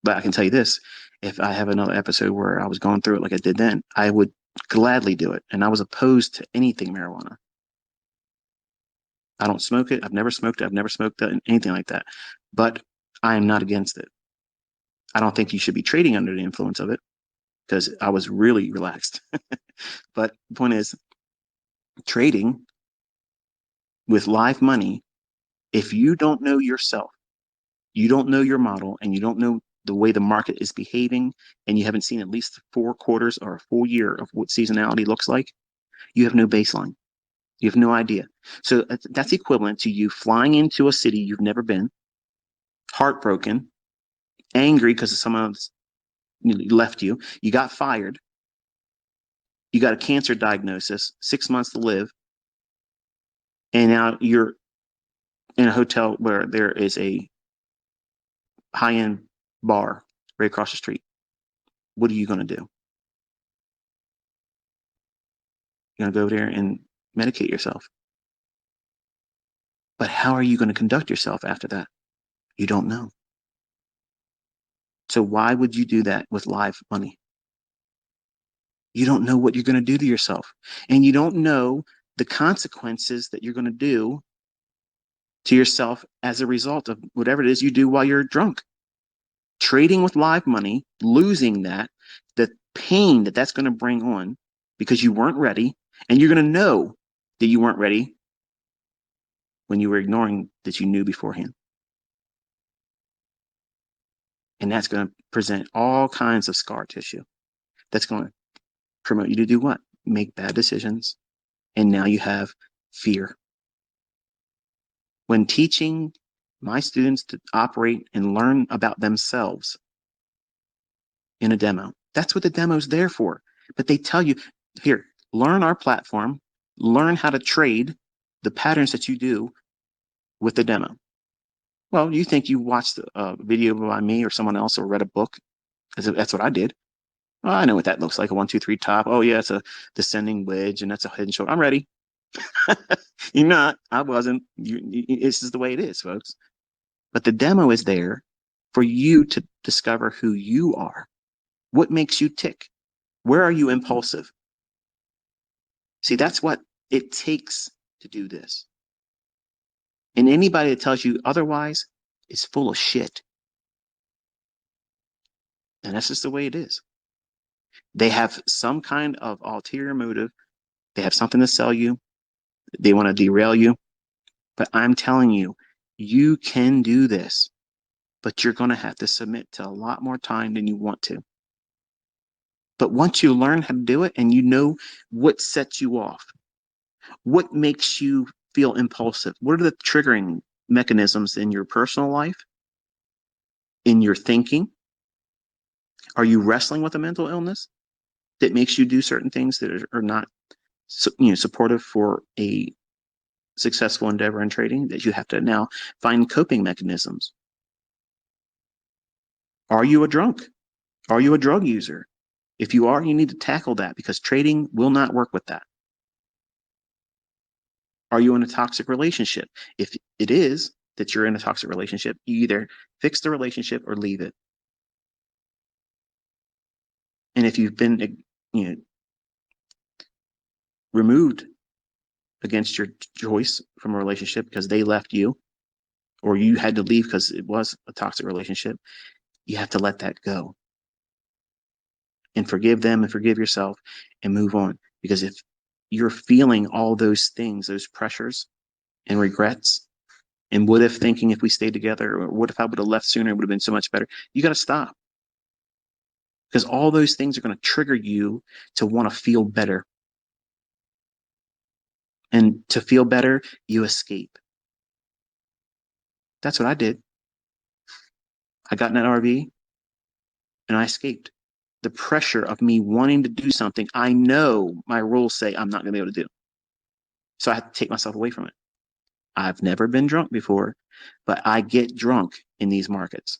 [SPEAKER 1] But I can tell you this, if I have another episode where I was going through it like I did then, I would gladly do it. And I was opposed to anything marijuana. I don't smoke it. I've never smoked it. I've never smoked anything like that. But I am not against it. I don't think you should be trading under the influence of it because I was really relaxed. But the point is, trading with live money, if you don't know yourself, you don't know your model, and you don't know the way the market is behaving, and you haven't seen at least 4 quarters or a full year of what seasonality looks like, you have no baseline. You have no idea. So that's equivalent to you flying into a city you've never been, heartbroken, angry because someone left you, you got fired, you got a cancer diagnosis, 6 months to live, And now you're in a hotel where there is a high-end bar right across the street. What are you going to do? You're going to go over there and medicate yourself. But how are you going to conduct yourself after that? You don't know. So why would you do that with live money? You don't know what you're going to do to yourself. And you don't know the consequences that you're going to do to yourself as a result of whatever it is you do while you're drunk. Trading with live money, losing that, the pain that that's going to bring on because you weren't ready, and you're going to know that you weren't ready when you were ignoring that you knew beforehand. And that's going to present all kinds of scar tissue. That's going to promote you to do what? Make bad decisions. And now you have fear. When teaching my students to operate and learn about themselves in a demo, that's what the demo is there for. But they tell you, here, learn our platform, learn how to trade the patterns that you do with the demo. Well, you think you watched a video by me or someone else or read a book? That's what I did. Oh, I know what that looks like, a 1, 2, 3 top. Oh, yeah, it's a descending wedge, and that's a head and shoulder. I'm ready. You're not. I wasn't. This is the way it is, folks. But the demo is there for you to discover who you are. What makes you tick? Where are you impulsive? See, that's what it takes to do this. And anybody that tells you otherwise is full of shit. And that's just the way it is. They have some kind of ulterior motive. They have something to sell you. They want to derail you. But I'm telling you, you can do this, but you're going to have to submit to a lot more time than you want to. But once you learn how to do it and you know what sets you off, what makes you feel impulsive, what are the triggering mechanisms in your personal life, in your thinking? Are you wrestling with a mental illness that makes you do certain things that are not supportive for a successful endeavor in trading, that you have to now find coping mechanisms? Are you a drunk? Are you a drug user? If you are, you need to tackle that because trading will not work with that. Are you in a toxic relationship? If it is that you're in a toxic relationship, you either fix the relationship or leave it. And if you've been, removed against your choice from a relationship because they left you, or you had to leave because it was a toxic relationship, you have to let that go and forgive them and forgive yourself and move on. Because if you're feeling all those things, those pressures and regrets, and what if thinking if we stayed together, or what if I would have left sooner, it would have been so much better, you got to stop. Because all those things are going to trigger you to want to feel better. And to feel better, you escape. That's what I did. I got in that RV and I escaped the pressure of me wanting to do something I know my rules say I'm not going to be able to do. So I had to take myself away from it. I've never been drunk before, but I get drunk in these markets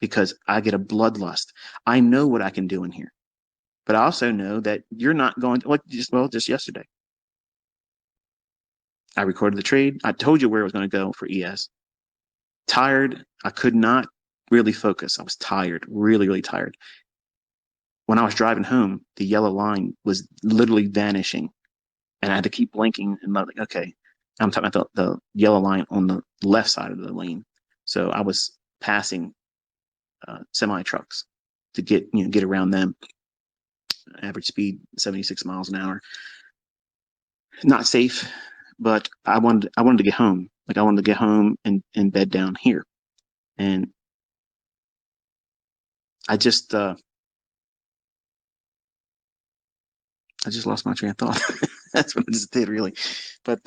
[SPEAKER 1] because I get a bloodlust. I know what I can do in here, but I also know that you're not going to, like, just yesterday. I recorded the trade. I told you where it was going to go for ES. Tired. I could not really focus. I was tired, really, really tired. When I was driving home, the yellow line was literally vanishing, and I had to keep blinking. And I'm like, okay, I'm talking about the yellow line on the left side of the lane. So I was passing semi trucks to get around them. Average speed 76 miles an hour. Not safe, but I wanted to get home. Like I wanted to get home and bed down here. And I just lost my train of thought. That's what I just did, really. But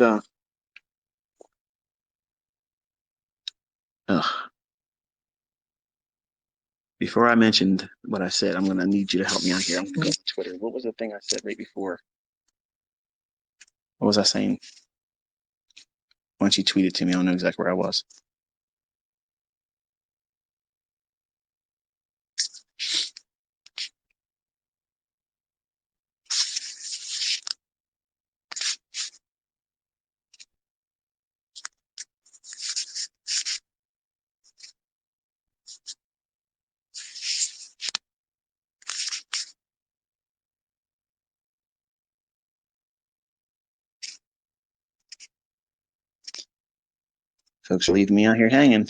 [SPEAKER 1] before I mentioned what I said, I'm going to need you to help me out here. I'm going to go to Twitter. What was the thing I said right before? What was I saying? once you tweet it to me, I'll know exactly where I was. Folks are leaving me out here hanging.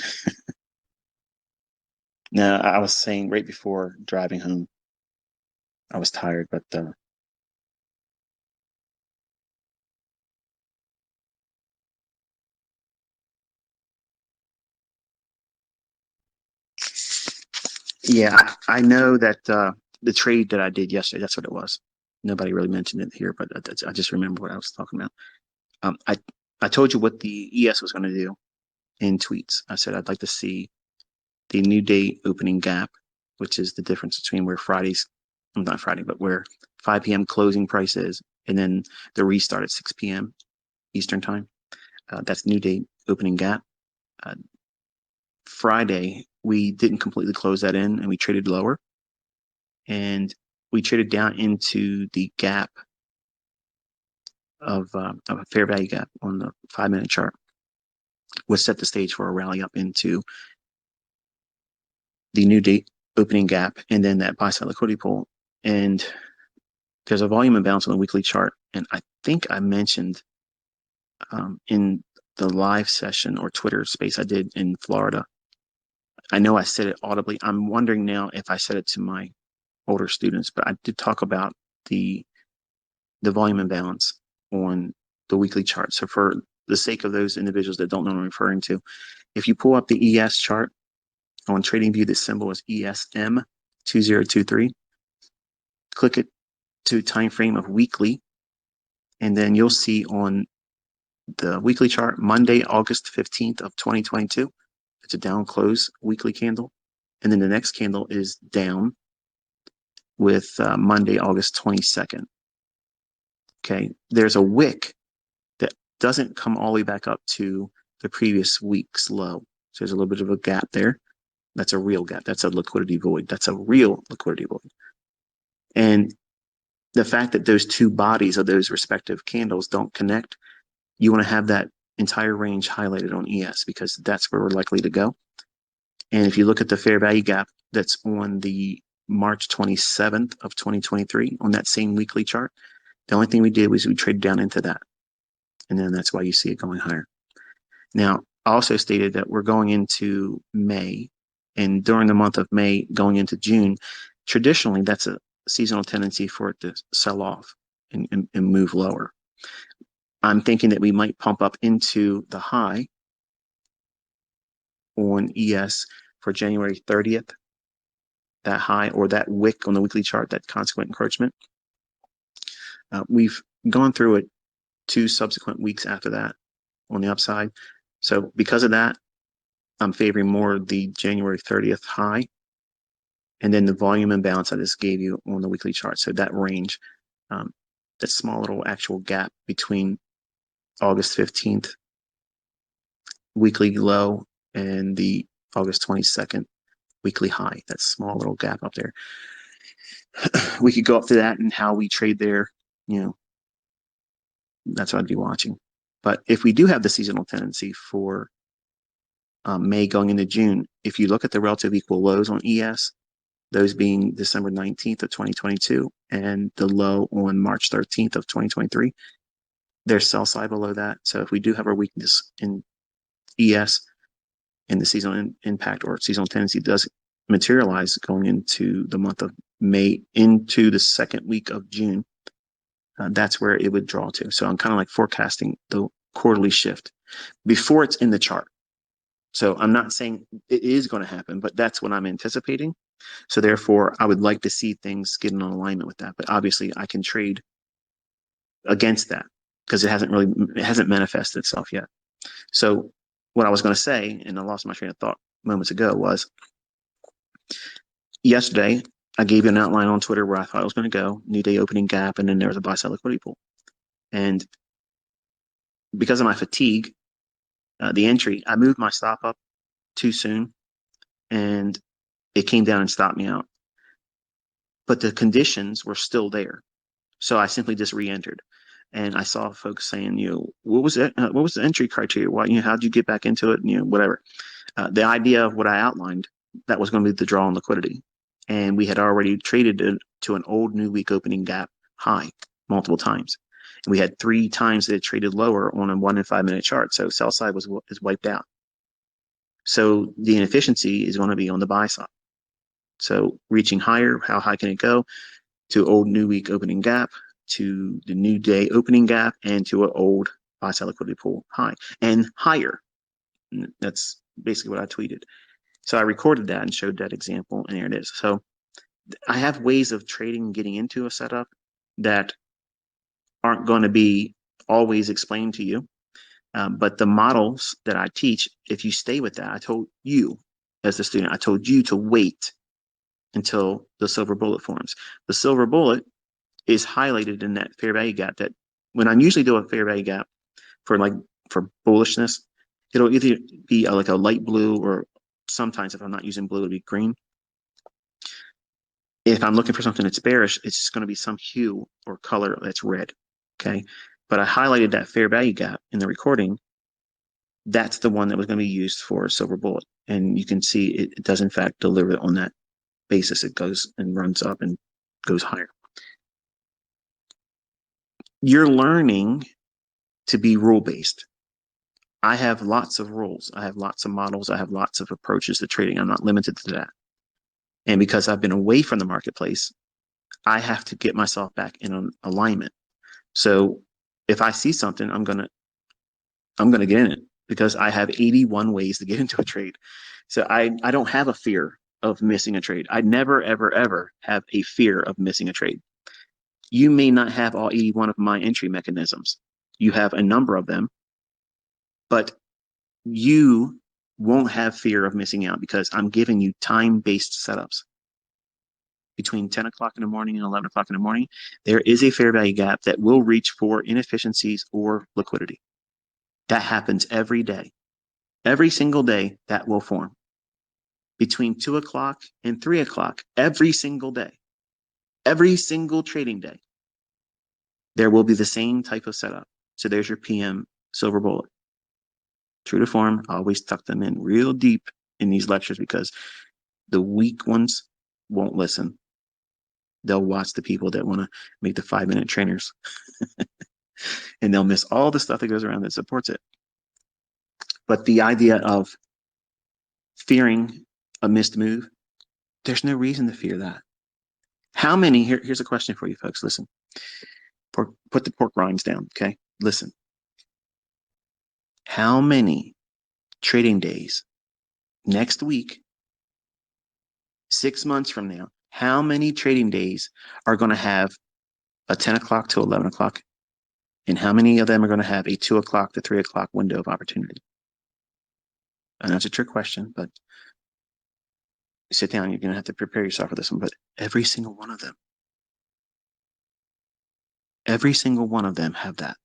[SPEAKER 1] No, I was saying right before driving home, I was tired, but yeah, I know that the trade that I did yesterday, that's what it was. Nobody really mentioned it here, but I just remember what I was talking about. Um, I I told you what the ES was going to do in tweets. I said I'd like to see the new day opening gap, which is the difference between where Friday's, not Friday, but where 5 p.m. closing price is, and then the restart at 6 p.m. Eastern time. That's new day opening gap. Uh, Friday, we didn't completely close that in, and we traded lower, and we traded down into the gap of a fair value gap on the 5 minute chart, which set the stage for a rally up into the new date opening gap and then that buy side liquidity pool. And there's a volume imbalance on the weekly chart. And I think I mentioned in the live session or Twitter space I did in Florida, I know I said it audibly. I'm wondering now if I said it to my older students, but I did talk about the volume imbalance on the weekly chart. So for the sake of those individuals that don't know what I'm referring to, if you pull up the ES chart on TradingView, this symbol is ESM 2023. Click it to time frame of weekly, and then you'll see on the weekly chart Monday, August 15th of 2022. It's a down close weekly candle, and then the next candle is down with Monday, August 22nd. Okay, there's a wick that doesn't come all the way back up to the previous week's low. So there's a little bit of a gap there. That's a real gap. That's a liquidity void. That's a real liquidity void. And the fact that those two bodies of those respective candles don't connect, you want to have that entire range highlighted on ES because that's where we're likely to go. And if you look at the fair value gap that's on the March 27th of 2023 on that same weekly chart, the only thing we did was we traded down into that. And then that's why you see it going higher. Now, I also stated that we're going into May, and during the month of May, going into June, traditionally that's a seasonal tendency for it to sell off and move lower. I'm thinking that we might pump up into the high on ES for January 30th, that high or that wick on the weekly chart, that consequent encouragement. We've gone through it 2 subsequent weeks after that on the upside. So because of that, I'm favoring more the January 30th high and then the volume imbalance I just gave you on the weekly chart. So that range, that small little actual gap between August 15th weekly low and the August 22nd weekly high, that small little gap up there. We could go up to that and how we trade there, you know, that's what I'd be watching. But if we do have the seasonal tendency for May going into June, if you look at the relative equal lows on ES, those being December 19th of 2022 and the low on March 13th of 2023, there's sell side below that. So if we do have our weakness in ES and the seasonal impact or seasonal tendency does materialize going into the month of May into the second week of June, that's where it would draw to. So I'm kind of like forecasting the quarterly shift before it's in the chart. So I'm not saying it is going to happen, but that's what I'm anticipating. So therefore, I would like to see things get in alignment with that. But obviously, I can trade against that because it hasn't manifested itself yet. So what I was going to say, and I lost my train of thought moments ago, was yesterday I gave you an outline on Twitter where I thought I was going to go, new day opening gap, and then there was a buy side liquidity pool. And because of my fatigue, The entry, I moved my stop up too soon, and it came down and stopped me out. But the conditions were still there. So I simply just re-entered. And I saw folks saying, what was it? What was the entry criteria? Why, how'd you get back into it? Whatever. The idea of what I outlined, that was going to be the draw on liquidity. And we had already traded it to an old new week opening gap high multiple times. And we had 3 times that it traded lower on a 1 and 5 minute chart. So sell side is wiped out. So the inefficiency is going to be on the buy side. So reaching higher, how high can it go? To old new week opening gap, to the new day opening gap, and to an old buy side liquidity pool high and higher. And that's basically what I tweeted. So I recorded that and showed that example, and there it is. So I have ways of trading and getting into a setup that aren't going to be always explained to you. But the models that I teach, if you stay with that, I told you as the student, I told you to wait until the silver bullet forms. The silver bullet is highlighted in that fair value gap. That when I usually do a fair value gap for bullishness, it'll either be like a light blue, or sometimes if I'm not using blue, it'll be green. If I'm looking for something that's bearish, it's just going to be some hue or color that's red. Okay. But I highlighted that fair value gap in the recording. That's the one that was going to be used for silver bullet. And you can see it does in fact deliver on that basis. It goes and runs up and goes higher. You're learning to be rule-based. I have lots of rules. I have lots of models. I have lots of approaches to trading. I'm not limited to that. And because I've been away from the marketplace, I have to get myself back in an alignment. So if I see something, I'm gonna get in it, because I have 81 ways to get into a trade. So I don't have a fear of missing a trade. I never, ever, ever have a fear of missing a trade. You may not have all 81 of my entry mechanisms. You have a number of them, but you won't have fear of missing out, because I'm giving you time-based setups. Between 10 o'clock in the morning and 11 o'clock in the morning, there is a fair value gap that will reach for inefficiencies or liquidity. That happens every day. Every single day that will form. Between 2 o'clock and 3 o'clock, every single day, every single trading day, there will be the same type of setup. So there's your PM silver bullet. True to form, I always tuck them in real deep in these lectures, because the weak ones won't listen. They'll watch the people that want to make the 5-minute trainers and they'll miss all the stuff that goes around that supports it. But the idea of fearing a missed move, there's no reason to fear that. How many, here's a question for you folks, listen. Put the pork rinds down, okay? Listen. How many trading days next week, 6 months from now, how many trading days are going to have a 10 o'clock to 11 o'clock? And how many of them are going to have a 2 o'clock to 3 o'clock window of opportunity? I know it's a trick question, but sit down. You're going to have to prepare yourself for this one. But every single one of them have that.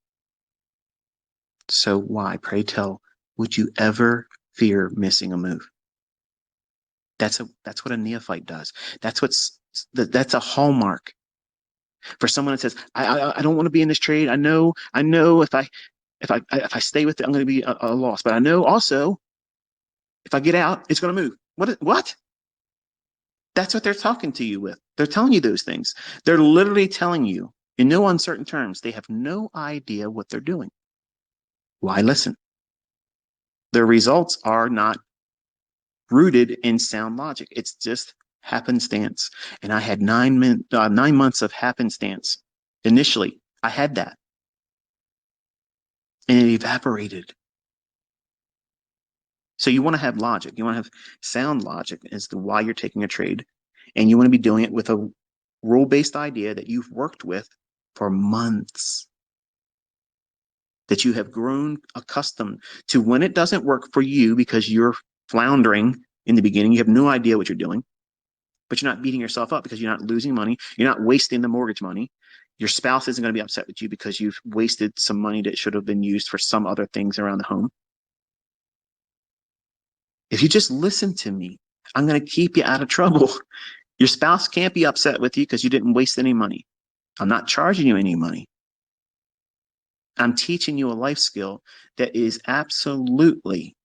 [SPEAKER 1] So why, pray tell, would you ever fear missing a move? That's what a neophyte does. That's a hallmark for someone that says, I don't want to be in this trade. I know if I stay with it, I'm going to be a loss. But I know also if I get out, it's going to move. What? That's what they're talking to you with. They're telling you those things. They're literally telling you in no uncertain terms. They have no idea what they're doing. Why listen? Their results are not rooted in sound logic. It's just happenstance. And I had 9 months of happenstance. Initially, I had that. And it evaporated. So you want to have logic. You want to have sound logic as to why you're taking a trade. And you want to be doing it with a rule-based idea that you've worked with for months, that you have grown accustomed to. When it doesn't work for you because you're floundering in the beginning, you have no idea what you're doing, but you're not beating yourself up because you're not losing money. You're not wasting the mortgage money. Your spouse isn't going to be upset with you because you've wasted some money that should have been used for some other things around the home. If you just listen to me, I'm going to keep you out of trouble. Your spouse can't be upset with you because you didn't waste any money. I'm not charging you any money. I'm teaching you a life skill that is absolutely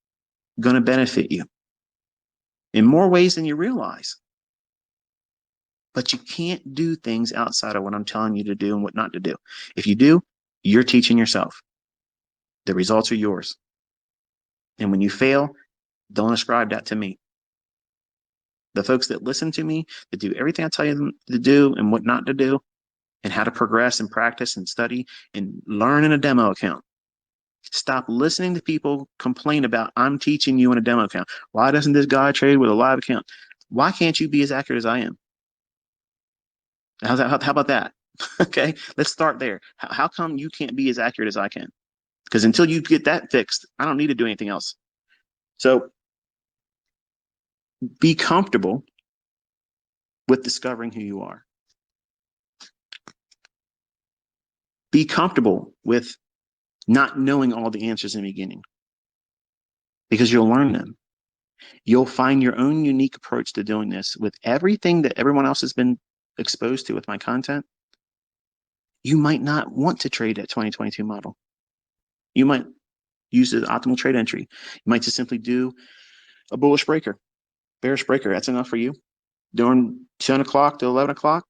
[SPEAKER 1] going to benefit you in more ways than you realize. But you can't do things outside of what I'm telling you to do and what not to do. If you do, you're teaching yourself. The results are yours. And when you fail, don't ascribe that to me. The folks that listen to me, that do everything I tell them to do and what not to do, and how to progress and practice and study and learn in a demo account. Stop listening to people complain about, I'm teaching you in a demo account. Why doesn't this guy trade with a live account? Why can't you be as accurate as I am? How about that? Okay, let's start there. How come you can't be as accurate as I can? Because until you get that fixed, I don't need to do anything else. So be comfortable with discovering who you are. Be comfortable with not knowing all the answers in the beginning, because you'll learn them. You'll find your own unique approach to doing this with everything that everyone else has been exposed to with my content. You might not want to trade that 2022 model. You might use the optimal trade entry. You might just simply do a bullish breaker, bearish breaker. That's enough for you. During 10 o'clock to 11 o'clock,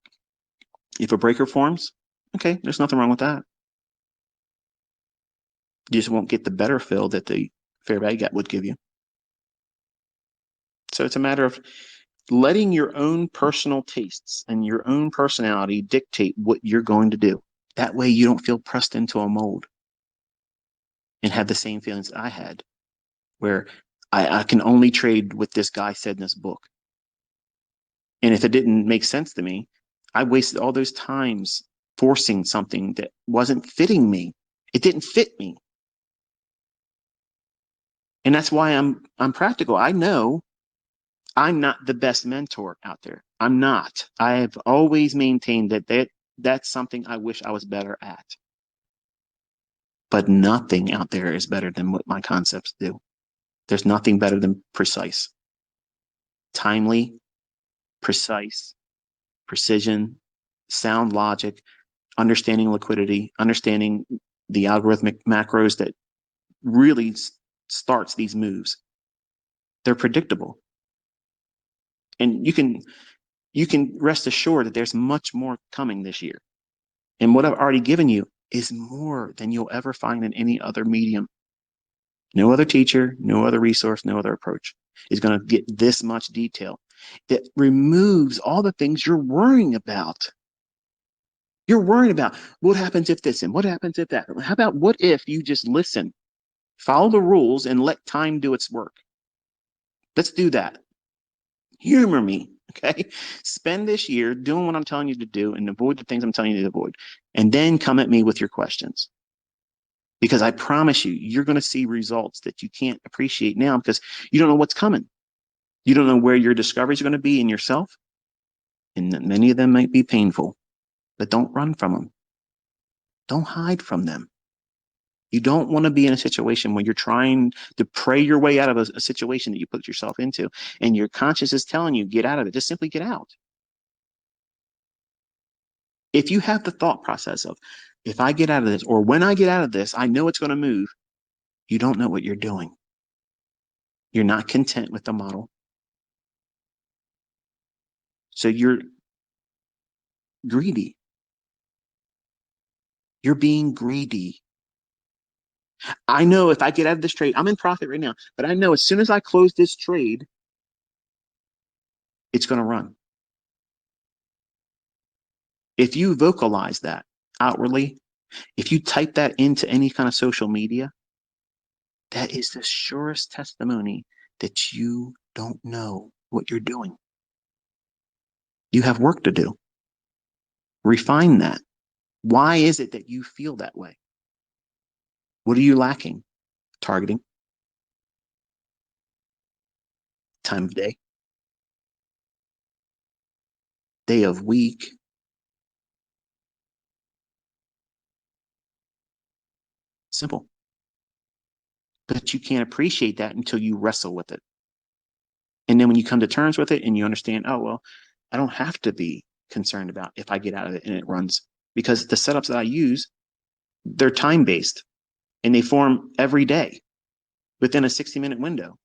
[SPEAKER 1] if a breaker forms, okay, there's nothing wrong with that. You just won't get the better fill that the fair value gap would give you. So it's a matter of letting your own personal tastes and your own personality dictate what you're going to do. That way you don't feel pressed into a mold and have the same feelings I had, where I can only trade what this guy said in this book. And if it didn't make sense to me, I wasted all those times forcing something that wasn't fitting me. It didn't fit me. And that's why I'm practical. I know I'm not the best mentor out there. I'm not. I've always maintained that's something I wish I was better at. But nothing out there is better than what my concepts do. There's nothing better than precise, timely, precise, precision, sound logic, understanding liquidity, understanding the algorithmic macros that really starts these moves. They're predictable. And you can rest assured that there's much more coming this year. And what I've already given you is more than you'll ever find in any other medium. No other teacher, no other resource, no other approach is going to get this much detail that removes all the things you're worrying about. You're worrying about what happens if this and what happens if that. How about what if you just listen, follow the rules, and let time do its work? Let's do that. Humor me, okay? Spend this year doing what I'm telling you to do and avoid the things I'm telling you to avoid. And then come at me with your questions. Because I promise you, you're going to see results that you can't appreciate now because you don't know what's coming. You don't know where your discoveries are going to be in yourself. And many of them might be painful, but don't run from them. Don't hide from them. You don't want to be in a situation where you're trying to pray your way out of a situation that you put yourself into, and your conscience is telling you, get out of it. Just simply get out. If you have the thought process of, if I get out of this, or when I get out of this, I know it's going to move, you don't know what you're doing. You're not content with the model. So you're greedy. You're being greedy. I know if I get out of this trade, I'm in profit right now, but I know as soon as I close this trade, it's going to run. If you vocalize that outwardly, if you type that into any kind of social media, that is the surest testimony that you don't know what you're doing. You have work to do. Refine that. Why is it that you feel that way? What are you lacking? Targeting, time of day of week. Simple. But you can't appreciate that until you wrestle with it. And then when you come to terms with it and you understand, oh, well, I don't have to be concerned about if I get out of it and it runs, because the setups that I use, they're time based and they form every day within a 60-minute window.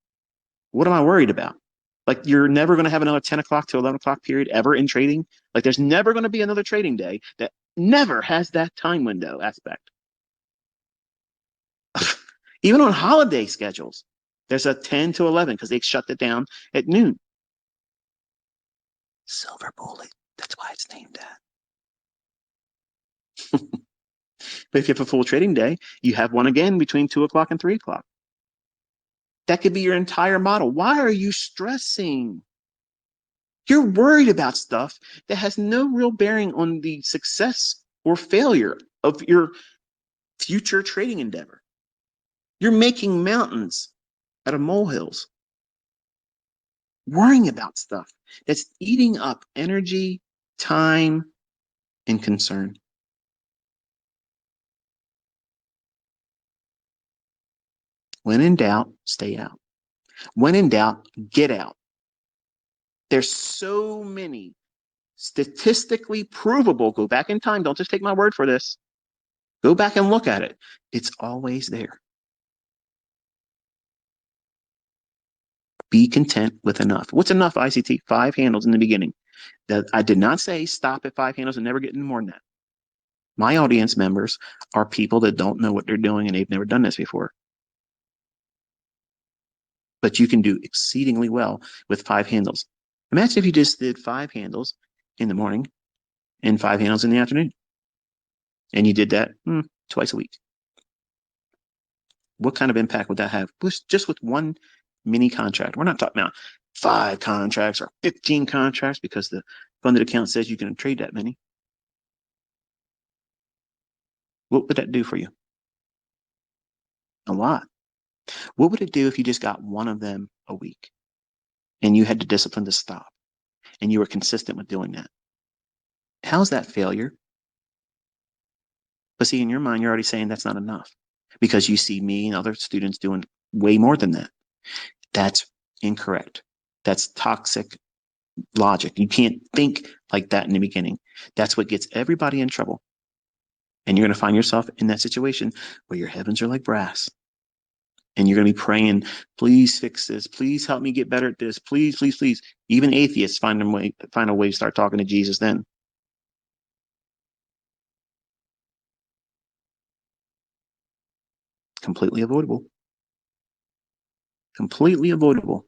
[SPEAKER 1] What am I worried about? Like, you're never going to have another 10 o'clock to 11 o'clock period ever in trading. Like, there's never going to be another trading day that never has that time window aspect. Even on holiday schedules, there's a 10 to 11 because they shut it down at noon. Silver bullet. That's why it's named that. But if you have a full trading day, you have one again between 2 o'clock and 3 o'clock. That could be your entire model. Why are you stressing? You're worried about stuff that has no real bearing on the success or failure of your future trading endeavor. You're making mountains out of molehills, worrying about stuff that's eating up energy, time, and concern. When in doubt, stay out. When in doubt, get out. There's so many statistically provable, go back in time, don't just take my word for this. Go back and look at it. It's always there. Be content with enough. What's enough, ICT? 5 handles in the beginning. That I did not say stop at 5 handles and never get any more than that. My audience members are people that don't know what they're doing and they've never done this before. But you can do exceedingly well with 5 handles. Imagine if you just did 5 handles in the morning and 5 handles in the afternoon. And you did that twice a week. What kind of impact would that have? Just with one mini contract. We're not talking about 5 contracts or 15 contracts because the funded account says you can trade that many. What would that do for you? A lot. What would it do if you just got one of them a week and you had the discipline to stop and you were consistent with doing that? How's that failure? But see, in your mind, you're already saying that's not enough because you see me and other students doing way more than that. That's incorrect. That's toxic logic. You can't think like that in the beginning. That's what gets everybody in trouble. And you're going to find yourself in that situation where your heavens are like brass. And you're going to be praying, please fix this. Please help me get better at this. Please, please, please. Even atheists find a way to start talking to Jesus then. Completely avoidable. Completely avoidable.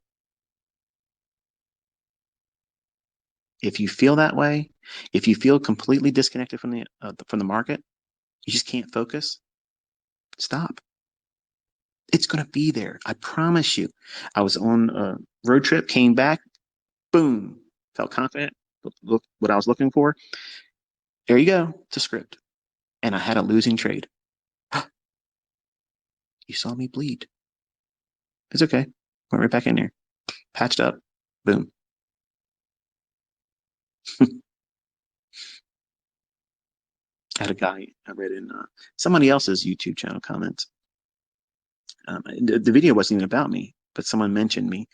[SPEAKER 1] If you feel that way, if you feel completely disconnected from the market, you just can't focus, stop. It's going to be there. I promise you. I was on a road trip, came back, boom, felt confident. Look what I was looking for. There you go. It's a script. And I had a losing trade. You saw me bleed. It's okay. Went right back in there. Patched up. Boom. I had a guy I read in somebody else's YouTube channel comments. The video wasn't even about me, but someone mentioned me.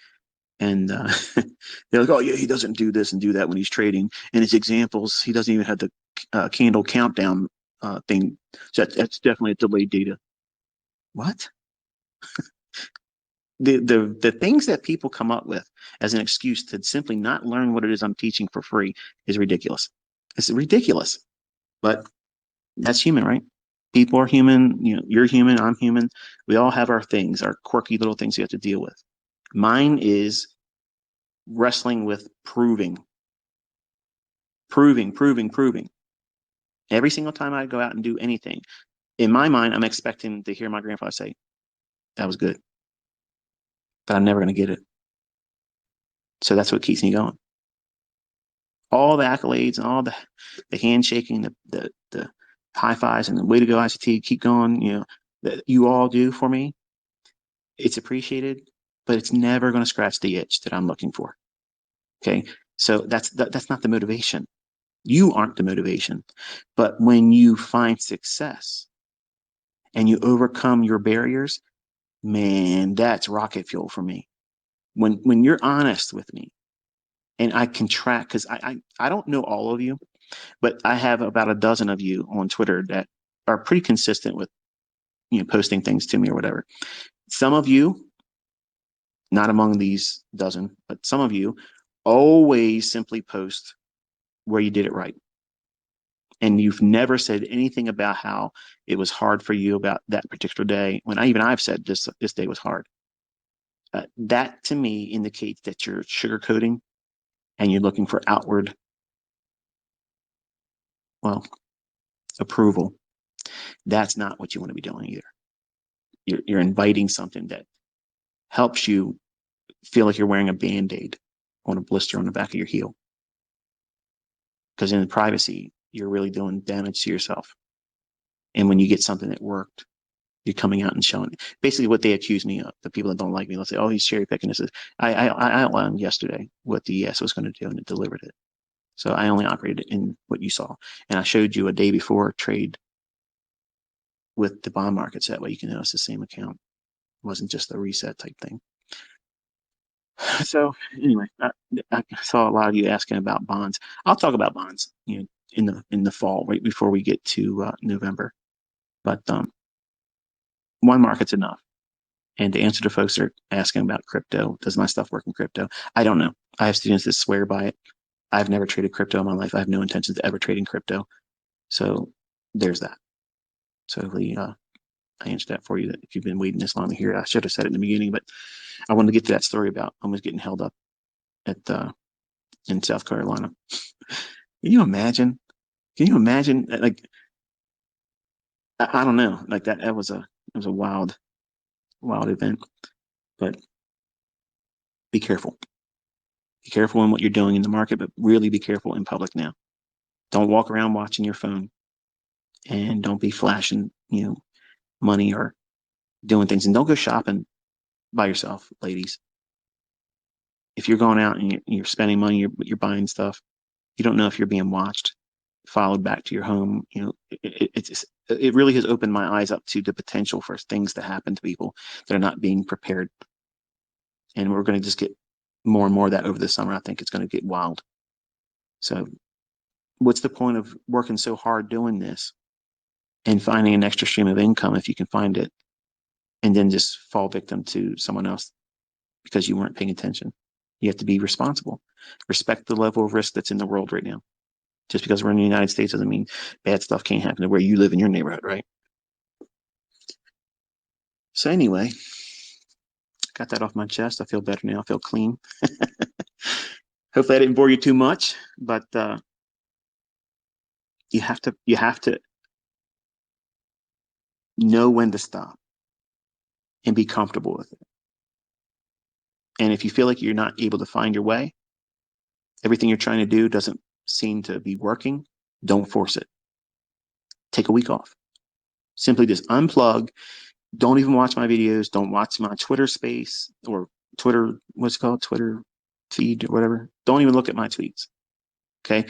[SPEAKER 1] And they're like, oh, yeah, he doesn't do this and do that when he's trading. And his examples, he doesn't even have the candle countdown thing. So that's definitely a delayed data. What? The things that people come up with as an excuse to simply not learn what it is I'm teaching for free is ridiculous. It's ridiculous. But that's human, right? People are human. You know, you're human. I'm human. We all have our things, our quirky little things we have to deal with. Mine is wrestling with proving. Every single time I go out and do anything, in my mind, I'm expecting to hear my grandfather say, that was good, but I'm never going to get it. So that's what keeps me going. All the accolades and all the handshaking, the high fives and the way to go ICT, keep going, you know, that you all do for me. It's appreciated, but it's never going to scratch the itch that I'm looking for. Okay. So that's not the motivation. You aren't the motivation. But when you find success and you overcome your barriers, man, that's rocket fuel for me. when you're honest with me, and I can track, because I don't know all of you, but I have about a dozen of you on Twitter that are pretty consistent with posting things to me or whatever. Some of you, not among these dozen, but some of you always simply post where you did it right. And you've never said anything about how it was hard for you about that particular day, when I've said this day was hard. That to me indicates that you're sugarcoating and you're looking for outward, well, approval. That's not what you want to be doing either. You're inviting something that helps you feel like you're wearing a band-aid on a blister on the back of your heel. Because in privacy, you're really doing damage to yourself. And when you get something that worked, you're coming out and showing it. Basically what they accuse me of, the people that don't like me, they'll say, oh, he's cherry picking this. I outlined yesterday what the ES was going to do, and it delivered it. So I only operated in what you saw. And I showed you a day before trade with the bond markets. That way you can know it's the same account. It wasn't just a reset type thing. So anyway, I saw a lot of you asking about bonds. I'll talk about bonds, in the fall, right before we get to November. But one market's enough. And to answer the folks that are asking about crypto, does my stuff work in crypto? I don't know. I have students that swear by it. I've never traded crypto in my life. I have no intentions of ever trading crypto. So there's that. So hopefully I answered that for you. That if you've been waiting this long to hear it, I should have said it in the beginning, but I wanted to get to that story about almost getting held up at in South Carolina. Can you imagine? Can you imagine? Like, I don't know. Like that. That was a wild event. But be careful. Be careful in what you're doing in the market, but really be careful in public now. Don't walk around watching your phone, and don't be flashing, money or doing things. And don't go shopping by yourself, ladies. If you're going out and you're spending money, you're buying stuff, you don't know if you're being watched, followed back to your home. It really has opened my eyes up to the potential for things to happen to people that are not being prepared. And we're going to just get more and more of that over the summer. I think it's going to get wild. So what's the point of working so hard doing this and finding an extra stream of income if you can find it, and then just fall victim to someone else because you weren't paying attention? You have to be responsible. Respect the level of risk that's in the world right now. Just because we're in the United States doesn't mean bad stuff can't happen to where you live in your neighborhood, right? So anyway, got that off my chest. I feel better now. I feel clean. Hopefully I didn't bore you too much, but you have to know when to stop and be comfortable with it. And if you feel like you're not able to find your way, everything you're trying to do doesn't seem to be working, don't force it. Take a week off. Simply just unplug. Don't even watch my videos. Don't watch my Twitter space or Twitter, what's it called? Twitter feed or whatever. Don't even look at my tweets. Okay.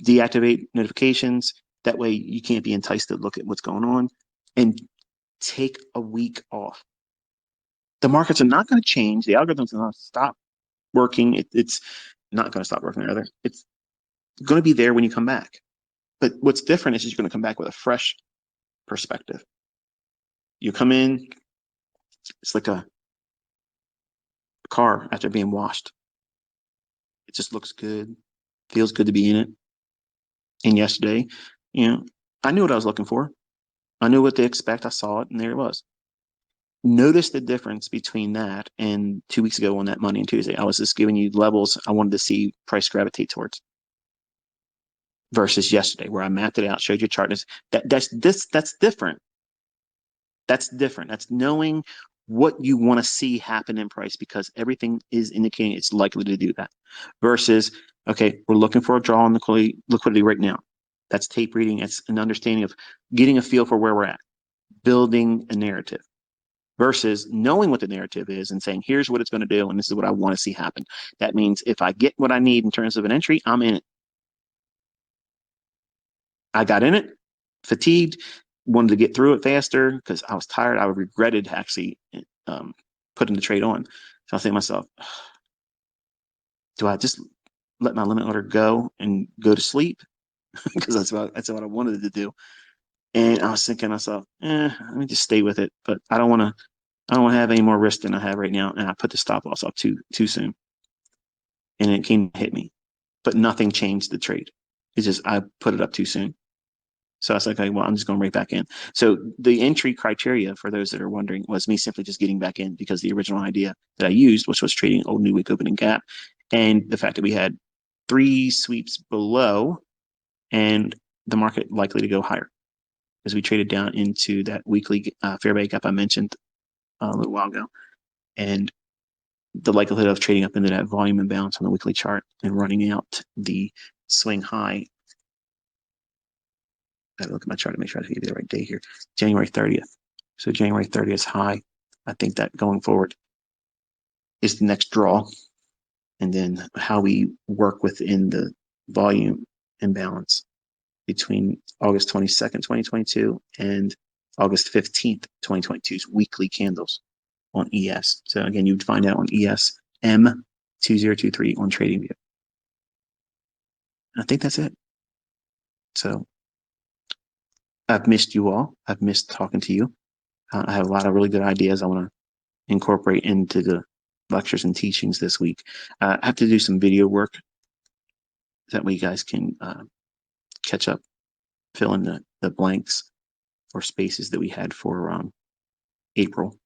[SPEAKER 1] Deactivate notifications. That way you can't be enticed to look at what's going on, and take a week off. The markets are not going to change. The algorithms are not stop working. It's not going to stop working rather. It's going to be there when you come back. But what's different is you're going to come back with a fresh perspective. You come in, it's like a car after being washed. It just looks good, feels good to be in it. And yesterday, I knew what I was looking for. I knew what to expect. I saw it, and there it was. Notice the difference between that and 2 weeks ago on that Monday and Tuesday. I was just giving you levels I wanted to see price gravitate towards, versus yesterday where I mapped it out, showed you a chart. That's different. That's different. That's knowing what you want to see happen in price, because everything is indicating it's likely to do that. Versus, okay, we're looking for a draw on liquidity right now. That's tape reading. It's an understanding of getting a feel for where we're at, building a narrative. Versus knowing what the narrative is and saying, here's what it's going to do, and this is what I want to see happen. That means if I get what I need in terms of an entry, I'm in it. I got in it, fatigued, wanted to get through it faster because I was tired. I regretted actually putting the trade on. So I think to myself, do I just let my limit order go and go to sleep? Because that's what I wanted to do. And I was thinking to myself, let me just stay with it. But I don't want to have any more risk than I have right now. And I put the stop loss up too soon. And it came to hit me. But nothing changed the trade. It's just I put it up too soon. So I was like, okay, well, I'm just going right back in. So the entry criteria, for those that are wondering, was me simply just getting back in because the original idea that I used, which was trading old new week opening gap, and the fact that we had 3 sweeps below and the market likely to go higher as we traded down into that weekly fair value gap I mentioned a little while ago. And the likelihood of trading up into that volume imbalance on the weekly chart and running out the swing high. I gotta look at my chart to make sure I give you the right day here. January 30th. So January 30th high. I think that going forward is the next draw. And then how we work within the volume imbalance between August 22nd, 2022 and August 15th, 2022's weekly candles on ES. So again, you'd find out on ES M2023 on TradingView. I think that's it. So I've missed you all. I've missed talking to you. I have a lot of really good ideas I want to incorporate into the lectures and teachings this week. I have to do some video work. That way you guys can catch up, fill in the blanks or spaces that we had for April.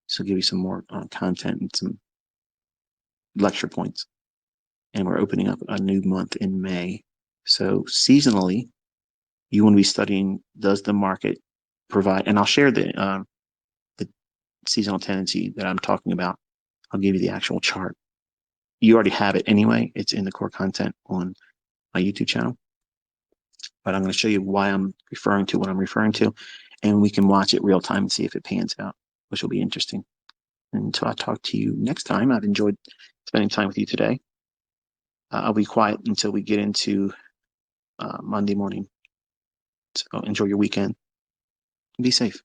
[SPEAKER 1] So give you some more content and some lecture points. And we're opening up a new month in May. So seasonally, you want to be studying, does the market provide, and I'll share the seasonal tendency that I'm talking about. I'll give you the actual chart. You already have it anyway. It's in the core content on my YouTube channel. But I'm going to show you why I'm referring to what I'm referring to, and we can watch it real time and see if it pans out, which will be interesting. Until I talk to you next time, I've enjoyed spending time with you today. I'll be quiet until we get into Monday morning. So enjoy your weekend. Be safe.